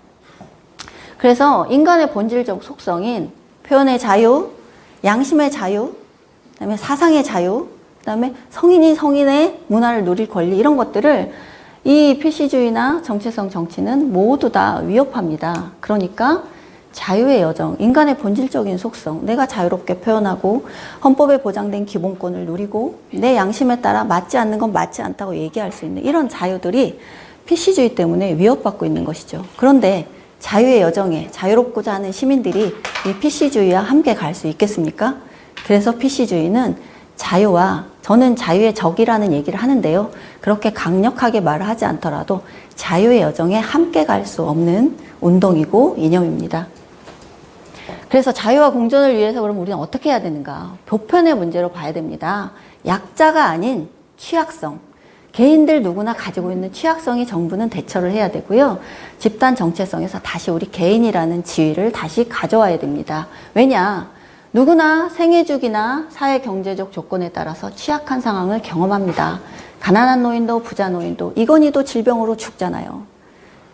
그래서 인간의 본질적 속성인 표현의 자유, 양심의 자유, 그다음에 사상의 자유, 그다음에 성인이 성인의 문화를 누릴 권리 이런 것들을 이 PC주의나 정체성 정치는 모두 다 위협합니다. 그러니까 자유의 여정, 인간의 본질적인 속성, 내가 자유롭게 표현하고 헌법에 보장된 기본권을 누리고 내 양심에 따라 맞지 않는 건 맞지 않다고 얘기할 수 있는 이런 자유들이 PC주의 때문에 위협받고 있는 것이죠. 그런데 자유의 여정에 자유롭고자 하는 시민들이 이 PC주의와 함께 갈 수 있겠습니까? 그래서 PC주의는 자유와 저는 자유의 적이라는 얘기를 하는데요. 그렇게 강력하게 말을 하지 않더라도 자유의 여정에 함께 갈 수 없는 운동이고 이념입니다. 그래서 자유와 공존을 위해서 그럼 우리는 어떻게 해야 되는가? 보편의 문제로 봐야 됩니다. 약자가 아닌 취약성. 개인들 누구나 가지고 있는 취약성이 정부는 대처를 해야 되고요. 집단 정체성에서 다시 우리 개인이라는 지위를 다시 가져와야 됩니다. 왜냐? 누구나 생애주기나 사회 경제적 조건에 따라서 취약한 상황을 경험합니다. 가난한 노인도 부자 노인도 이건희도 질병으로 죽잖아요.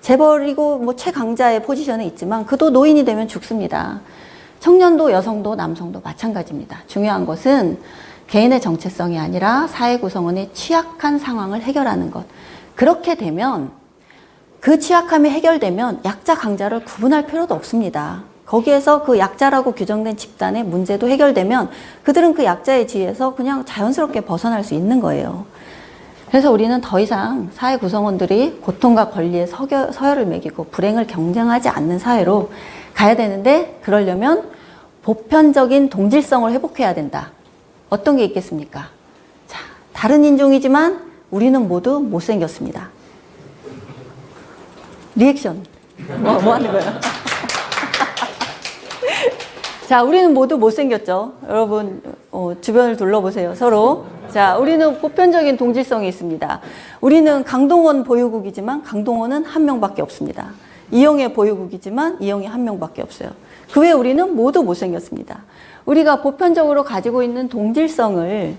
재벌이고 뭐 최강자의 포지션에 있지만 그도 노인이 되면 죽습니다. 청년도 여성도 남성도 마찬가지입니다. 중요한 것은 개인의 정체성이 아니라 사회 구성원의 취약한 상황을 해결하는 것. 그렇게 되면 그 취약함이 해결되면 약자 강자를 구분할 필요도 없습니다. 거기에서 그 약자라고 규정된 집단의 문제도 해결되면 그들은 그 약자의 지위에서 그냥 자연스럽게 벗어날 수 있는 거예요. 그래서 우리는 더 이상 사회 구성원들이 고통과 권리에 서열을 매기고 불행을 경쟁하지 않는 사회로 가야 되는데 그러려면 보편적인 동질성을 회복해야 된다. 어떤 게 있겠습니까? 자, 다른 인종이지만 우리는 모두 못생겼습니다. 리액션. 뭐 하는 거예요? 자, 우리는 모두 못생겼죠. 여러분, 주변을 둘러보세요. 서로. 자, 우리는 보편적인 동질성이 있습니다. 우리는 강동원 보유국이지만 강동원은 한 명밖에 없습니다. 이영애 보유국이지만 이영애 한 명밖에 없어요. 그 외에 우리는 모두 못생겼습니다. 우리가 보편적으로 가지고 있는 동질성을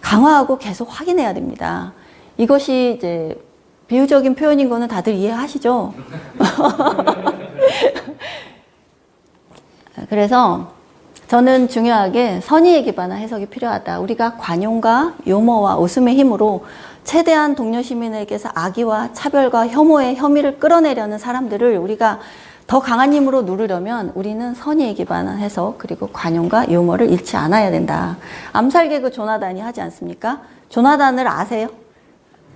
강화하고 계속 확인해야 됩니다. 이것이 이제 비유적인 표현인 거는 다들 이해하시죠? 그래서 저는 중요하게 선의에 기반한 해석이 필요하다. 우리가 관용과 유머와 웃음의 힘으로 최대한 동료 시민에게서 악의와 차별과 혐오의 혐의를 끌어내려는 사람들을 우리가 더 강한 힘으로 누르려면 우리는 선의에 기반한 해석 그리고 관용과 유머를 잃지 않아야 된다. 암살 개그 조나단이 하지 않습니까? 조나단을 아세요?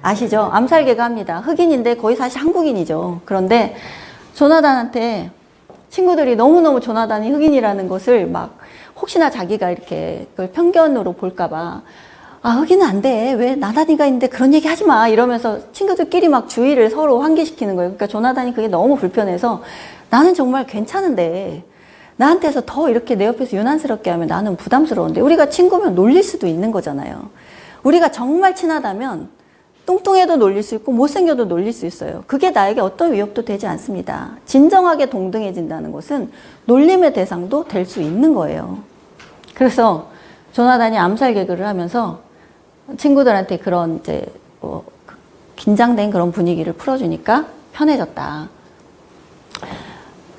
아시죠? 암살 개그 합니다. 흑인인데 거의 사실 한국인이죠. 그런데 조나단한테 친구들이 너무너무 조나단이 흑인이라는 것을 막 혹시나 자기가 이렇게 그걸 편견으로 볼까봐 아, 흑인은 안 돼. 왜 나단이가 있는데 그런 얘기 하지 마. 이러면서 친구들끼리 막 주의를 서로 환기시키는 거예요. 그러니까 조나단이 그게 너무 불편해서 나는 정말 괜찮은데 나한테서 더 이렇게 내 옆에서 유난스럽게 하면 나는 부담스러운데 우리가 친구면 놀릴 수도 있는 거잖아요. 우리가 정말 친하다면 뚱뚱해도 놀릴 수 있고 못생겨도 놀릴 수 있어요. 그게 나에게 어떤 위협도 되지 않습니다. 진정하게 동등해진다는 것은 놀림의 대상도 될 수 있는 거예요. 그래서 조나단이 암살 개그를 하면서 친구들한테 그런 이제 긴장된 그런 분위기를 풀어주니까 편해졌다.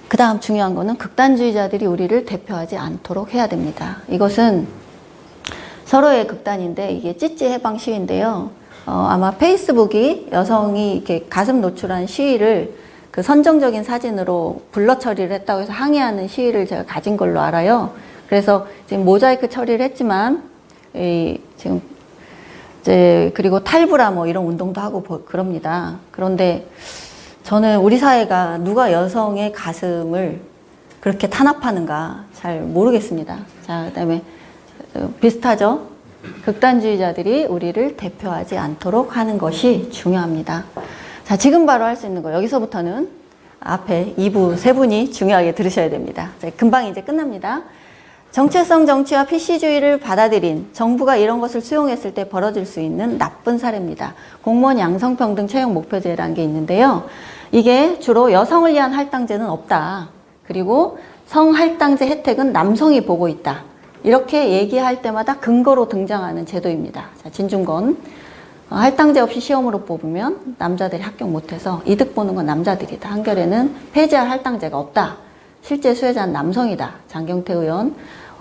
그 다음 중요한 거는 극단주의자들이 우리를 대표하지 않도록 해야 됩니다. 이것은 서로의 극단인데 이게 찌찌 해방 시위인데요. 아마 페이스북이 여성이 이렇게 가슴 노출한 시위를 그 선정적인 사진으로 블러 처리를 했다고 해서 항의하는 시위를 제가 가진 걸로 알아요. 그래서 지금 모자이크 처리를 했지만 지금 이제 그리고 탈부라 뭐 이런 운동도 하고 그럽니다. 그런데 저는 우리 사회가 누가 여성의 가슴을 그렇게 탄압하는가 잘 모르겠습니다. 자, 그다음에 비슷하죠? 극단주의자들이 우리를 대표하지 않도록 하는 것이 중요합니다. 자, 지금 바로 할 수 있는 거 여기서부터는 앞에 2부 세 분이 중요하게 들으셔야 됩니다. 자, 금방 이제 끝납니다. 정체성 정치와 PC주의를 받아들인 정부가 이런 것을 수용했을 때 벌어질 수 있는 나쁜 사례입니다. 공무원 양성평등 채용 목표제라는 게 있는데요. 이게 주로 여성을 위한 할당제는 없다. 그리고 성할당제 혜택은 남성이 보고 있다. 이렇게 얘기할 때마다 근거로 등장하는 제도입니다. 자, 진중권. 할당제 없이 시험으로 뽑으면 남자들이 합격 못해서 이득 보는 건 남자들이다. 한겨레는 폐지할 할당제가 없다. 실제 수혜자는 남성이다. 장경태 의원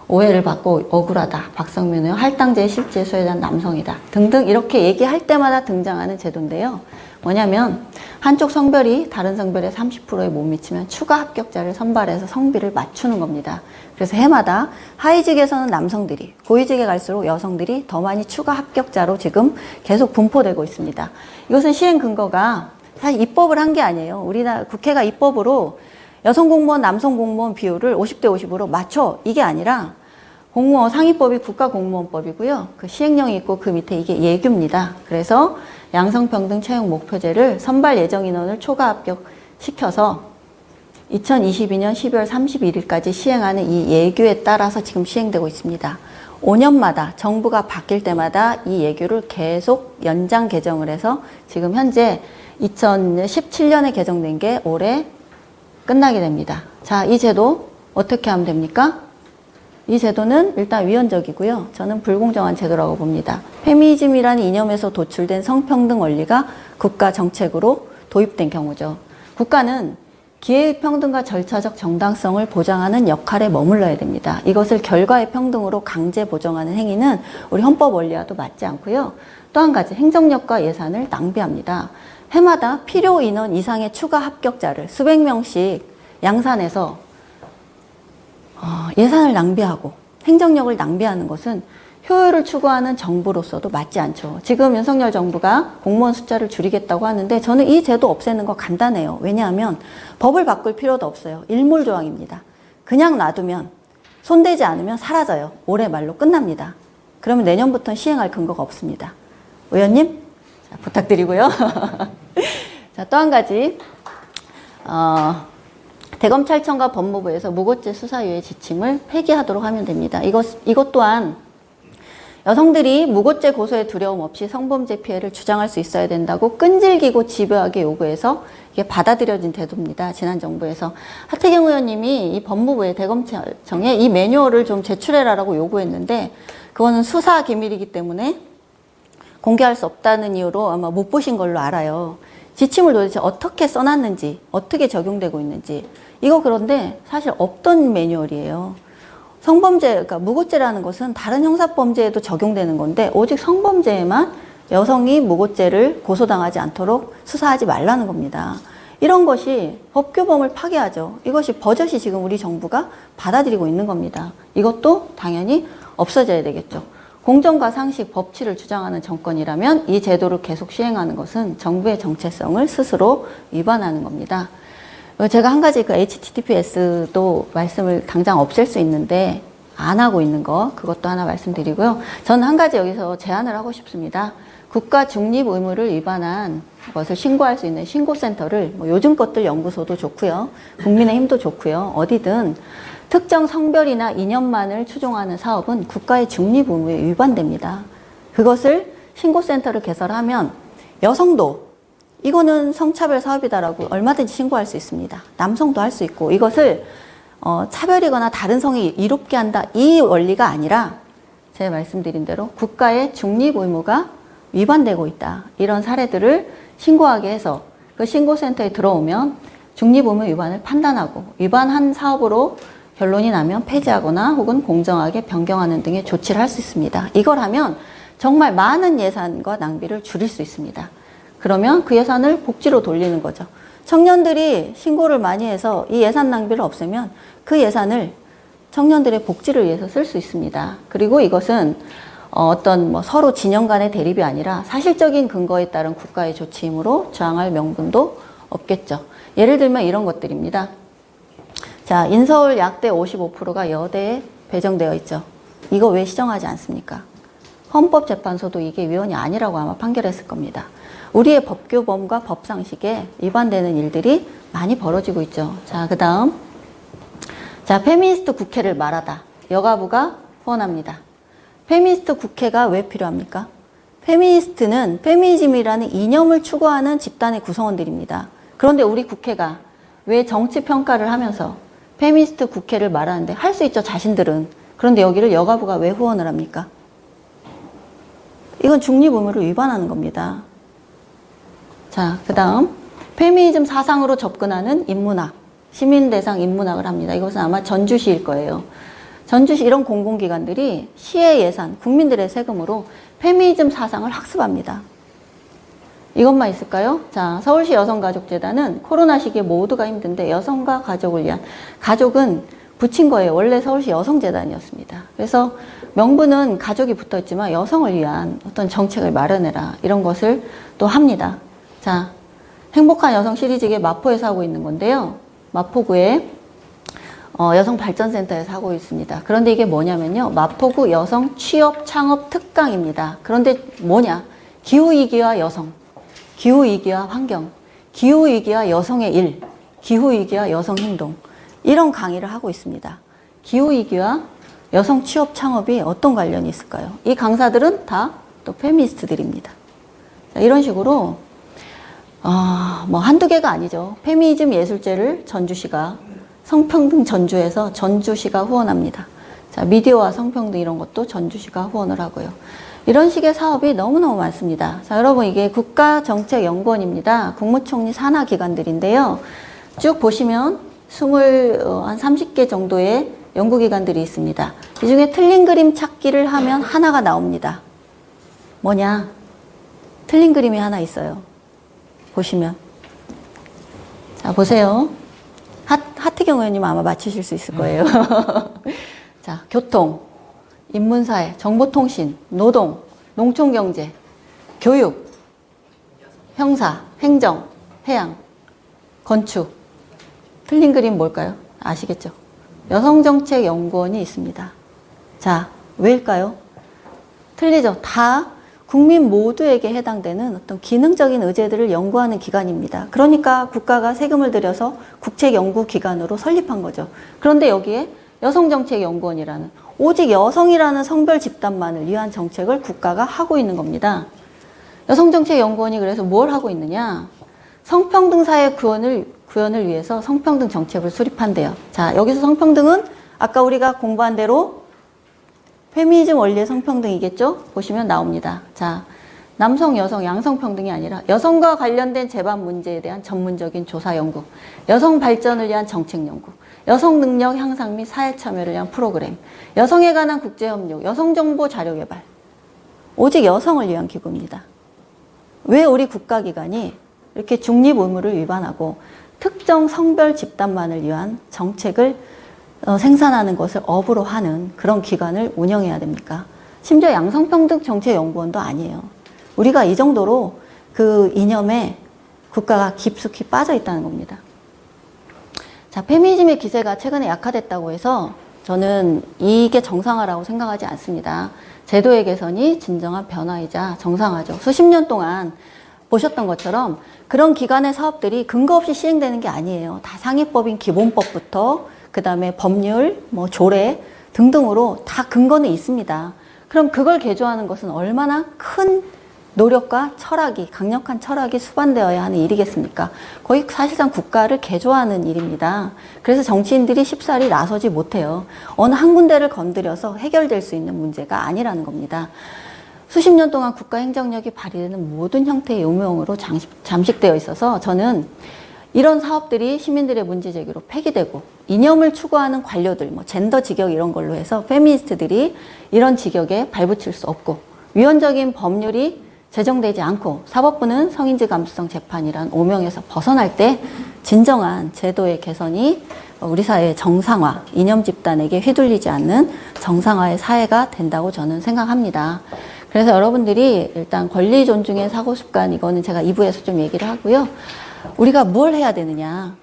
오해를 받고 억울하다. 박성민 의원 할당제의 실제 수혜자는 남성이다. 등등 이렇게 얘기할 때마다 등장하는 제도인데요. 뭐냐면 한쪽 성별이 다른 성별의 30%에 못 미치면 추가 합격자를 선발해서 성비를 맞추는 겁니다. 그래서 해마다 하위직에서는 남성들이, 고위직에 갈수록 여성들이 더 많이 추가 합격자로 지금 계속 분포되고 있습니다. 이것은 시행 근거가 사실 입법을 한 게 아니에요. 우리나라 국회가 입법으로 여성 공무원, 남성 공무원 비율을 50대 50으로 맞춰. 이게 아니라 공무원 상위법이 국가공무원법이고요. 그 시행령이 있고 그 밑에 이게 예규입니다. 그래서 양성평등 채용 목표제를 선발 예정 인원을 초과 합격시켜서 2022년 12월 31일까지 시행하는 이 예규에 따라서 지금 시행되고 있습니다. 5년마다 정부가 바뀔 때마다 이 예규를 계속 연장 개정을 해서 지금 현재 2017년에 개정된 게 올해 끝나게 됩니다. 자, 이 제도 어떻게 하면 됩니까? 이 제도는 일단 위헌적이고요. 저는 불공정한 제도라고 봅니다. 페미니즘이라는 이념에서 도출된 성평등 원리가 국가 정책으로 도입된 경우죠. 국가는 기회의 평등과 절차적 정당성을 보장하는 역할에 머물러야 됩니다. 이것을 결과의 평등으로 강제 보정하는 행위는 우리 헌법 원리와도 맞지 않고요. 또 한 가지, 행정력과 예산을 낭비합니다. 해마다 필요 인원 이상의 추가 합격자를 수백 명씩 양산해서 예산을 낭비하고 행정력을 낭비하는 것은 효율을 추구하는 정부로서도 맞지 않죠. 지금 윤석열 정부가 공무원 숫자를 줄이겠다고 하는데 저는 이 제도 없애는 거 간단해요. 왜냐하면 법을 바꿀 필요도 없어요. 일몰조항입니다. 그냥 놔두면 손대지 않으면 사라져요. 올해 말로 끝납니다. 그러면 내년부터는 시행할 근거가 없습니다. 의원님, 자, 부탁드리고요. 자, 또 한 가지, 대검찰청과 법무부에서 무고죄 수사유예 지침을 폐기하도록 하면 됩니다. 이것 또한 여성들이 무고죄 고소의 두려움 없이 성범죄 피해를 주장할 수 있어야 된다고 끈질기고 집요하게 요구해서 이게 받아들여진 태도입니다. 지난 정부에서. 하태경 의원님이 이 법무부에 대검찰청에 이 매뉴얼을 좀 제출해라라고 요구했는데 그거는 수사 기밀이기 때문에 공개할 수 없다는 이유로 아마 못 보신 걸로 알아요. 지침을 도대체 어떻게 써놨는지, 어떻게 적용되고 있는지. 이거 그런데 사실 없던 매뉴얼이에요. 성범죄, 그러니까 무고죄라는 것은 다른 형사범죄에도 적용되는 건데 오직 성범죄에만 여성이 무고죄를 고소당하지 않도록 수사하지 말라는 겁니다. 이런 것이 법규범을 파괴하죠. 이것이 버젓이 지금 우리 정부가 받아들이고 있는 겁니다. 이것도 당연히 없어져야 되겠죠. 공정과 상식, 법치를 주장하는 정권이라면 이 제도를 계속 시행하는 것은 정부의 정체성을 스스로 위반하는 겁니다. 제가 한 가지 그 HTTPS도 말씀을 당장 없앨 수 있는데 안 하고 있는 거 그것도 하나 말씀드리고요. 저는 한 가지 여기서 제안을 하고 싶습니다. 국가 중립 의무를 위반한 것을 신고할 수 있는 신고센터를 뭐 요즘 것들 연구소도 좋고요. 국민의힘도 좋고요. 어디든 특정 성별이나 이념만을 추종하는 사업은 국가의 중립 의무에 위반됩니다. 그것을 신고센터를 개설하면 여성도 이거는 성차별 사업이다라고 얼마든지 신고할 수 있습니다. 남성도 할 수 있고 이것을 차별이거나 다른 성이 이롭게 한다 이 원리가 아니라 제가 말씀드린 대로 국가의 중립 의무가 위반되고 있다. 이런 사례들을 신고하게 해서 그 신고센터에 들어오면 중립 의무 위반을 판단하고 위반한 사업으로 결론이 나면 폐지하거나 혹은 공정하게 변경하는 등의 조치를 할 수 있습니다. 이걸 하면 정말 많은 예산과 낭비를 줄일 수 있습니다. 그러면 그 예산을 복지로 돌리는 거죠. 청년들이 신고를 많이 해서 이 예산 낭비를 없애면 그 예산을 청년들의 복지를 위해서 쓸 수 있습니다. 그리고 이것은 어떤 뭐 서로 진영 간의 대립이 아니라 사실적인 근거에 따른 국가의 조치이므로 저항할 명분도 없겠죠. 예를 들면 이런 것들입니다. 자, 인서울 약대 55%가 여대에 배정되어 있죠. 이거 왜 시정하지 않습니까? 헌법재판소도 이게 위헌이 아니라고 아마 판결했을 겁니다. 우리의 법규범과 법상식에 위반되는 일들이 많이 벌어지고 있죠. 자, 그 다음. 자, 페미니스트 국회를 말하다. 여가부가 후원합니다. 페미니스트 국회가 왜 필요합니까? 페미니스트는 페미니즘이라는 이념을 추구하는 집단의 구성원들입니다. 그런데 우리 국회가 왜 정치 평가를 하면서 페미니스트 국회를 말하는데 할 수 있죠, 자신들은. 그런데 여기를 여가부가 왜 후원을 합니까? 이건 중립 의무를 위반하는 겁니다. 자, 그 다음 페미니즘 사상으로 접근하는 인문학, 시민대상 인문학을 합니다. 이것은 아마 전주시일 거예요. 전주시 이런 공공기관들이 시의 예산, 국민들의 세금으로 페미니즘 사상을 학습합니다. 이것만 있을까요? 자, 서울시 여성가족재단은 코로나 시기에 모두가 힘든데 여성과 가족을 위한, 가족은 붙인 거예요. 원래 서울시 여성재단이었습니다. 그래서 명분은 가족이 붙어 있지만 여성을 위한 어떤 정책을 마련해라. 이런 것을 또 합니다. 자, 행복한 여성 시리즈계 마포에서 하고 있는 건데요. 마포구에 여성발전센터에서 하고 있습니다. 그런데 이게 뭐냐면요. 마포구 여성 취업 창업 특강입니다. 그런데 뭐냐? 기후위기와 여성, 기후위기와 환경, 기후위기와 여성의 일, 기후위기와 여성행동, 이런 강의를 하고 있습니다. 기후위기와 여성 취업 창업이 어떤 관련이 있을까요? 이 강사들은 다 또 페미니스트들입니다. 자, 이런 식으로 뭐 한두 개가 아니죠. 페미니즘 예술제를 전주시가 성평등 전주에서 전주시가 후원합니다. 자, 미디어와 성평등 이런 것도 전주시가 후원을 하고요. 이런 식의 사업이 너무너무 많습니다. 자, 여러분 이게 국가정책연구원입니다. 국무총리 산하 기관들인데요. 쭉 보시면 한 30개 정도의 연구기관들이 있습니다. 이 중에 틀린 그림 찾기를 하면 하나가 나옵니다. 뭐냐? 틀린 그림이 하나 있어요. 보시면. 자, 보세요. 하트경 의원님 아마 맞추실 수 있을 거예요. 자, 교통, 인문사회, 정보통신, 노동, 농촌경제, 교육, 형사, 행정, 해양, 건축. 틀린 그림 뭘까요? 아시겠죠? 여성정책연구원이 있습니다. 자, 왜일까요? 틀리죠? 다 국민 모두에게 해당되는 어떤 기능적인 의제들을 연구하는 기관입니다. 그러니까 국가가 세금을 들여서 국책연구기관으로 설립한 거죠. 그런데 여기에 여성정책연구원이라는 오직 여성이라는 성별 집단만을 위한 정책을 국가가 하고 있는 겁니다. 여성정책연구원이 그래서 뭘 하고 있느냐? 성평등 사회 구현을 위해서 성평등 정책을 수립한대요. 자, 여기서 성평등은 아까 우리가 공부한 대로 페미니즘 원리의 성평등이겠죠? 보시면 나옵니다. 자, 남성, 여성, 양성평등이 아니라 여성과 관련된 재반 문제에 대한 전문적인 조사 연구, 여성 발전을 위한 정책 연구, 여성 능력 향상 및 사회 참여를 위한 프로그램, 여성에 관한 국제협력, 여성정보 자료 개발. 오직 여성을 위한 기구입니다. 왜 우리 국가기관이 이렇게 중립 의무를 위반하고 특정 성별 집단만을 위한 정책을 생산하는 것을 업으로 하는 그런 기관을 운영해야 됩니까? 심지어 양성평등 정책연구원도 아니에요. 우리가 이 정도로 그 이념에 국가가 깊숙이 빠져 있다는 겁니다. 자, 페미니즘의 기세가 최근에 약화됐다고 해서 저는 이게 정상화라고 생각하지 않습니다. 제도의 개선이 진정한 변화이자 정상화죠. 수십 년 동안 보셨던 것처럼 그런 기관의 사업들이 근거 없이 시행되는 게 아니에요. 다 상위법인 기본법부터 그 다음에 법률, 조례 등등으로 다 근거는 있습니다. 그럼 그걸 개조하는 것은 얼마나 큰 노력과 철학이, 강력한 철학이 수반되어야 하는 일이겠습니까? 거의 사실상 국가를 개조하는 일입니다. 그래서 정치인들이 쉽사리 나서지 못해요. 어느 한 군데를 건드려서 해결될 수 있는 문제가 아니라는 겁니다. 수십 년 동안 국가 행정력이 발휘되는 모든 형태의 요명으로 잠식되어 있어서 저는 이런 사업들이 시민들의 문제 제기로 폐기되고 이념을 추구하는 관료들, 젠더 직역 이런 걸로 해서 페미니스트들이 이런 직역에 발붙일 수 없고 위헌적인 법률이 제정되지 않고 사법부는 성인지 감수성 재판이란 오명에서 벗어날 때 진정한 제도의 개선이 우리 사회의 정상화, 이념 집단에게 휘둘리지 않는 정상화의 사회가 된다고 저는 생각합니다. 그래서 여러분들이 일단 권리 존중의 사고 습관, 이거는 제가 2부에서 좀 얘기를 하고요. 우리가 뭘 해야 되느냐.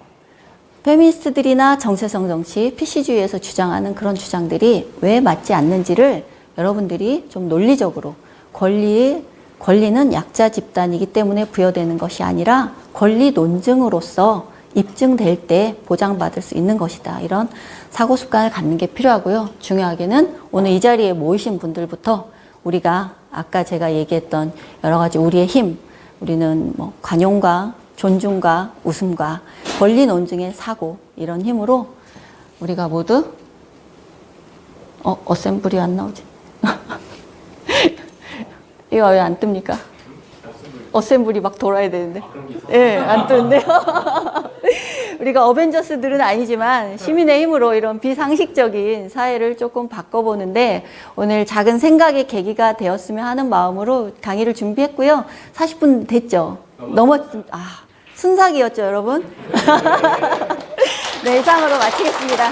페미니스트들이나 정체성 정치, PC주의에서 주장하는 그런 주장들이 왜 맞지 않는지를 여러분들이 좀 논리적으로 권리는 약자 집단이기 때문에 부여되는 것이 아니라 권리 논증으로서 입증될 때 보장받을 수 있는 것이다. 이런 사고 습관을 갖는 게 필요하고요. 중요하게는 오늘 이 자리에 모이신 분들부터 우리가 아까 제가 얘기했던 여러 가지 우리의 힘, 우리는 관용과 존중과 웃음과 권리 논증의 사고, 이런 힘으로 우리가 모두 어셈블이 안 나오지? 이거 왜 안 뜹니까? 어셈블이 막 돌아야 되는데. 예, 안 뜨는데요. 우리가 어벤져스들은 아니지만 시민의 힘으로 이런 비상식적인 사회를 조금 바꿔보는데 오늘 작은 생각의 계기가 되었으면 하는 마음으로 강의를 준비했고요. 40분 됐죠? 순삭이었죠, 여러분? 네, 이상으로 마치겠습니다.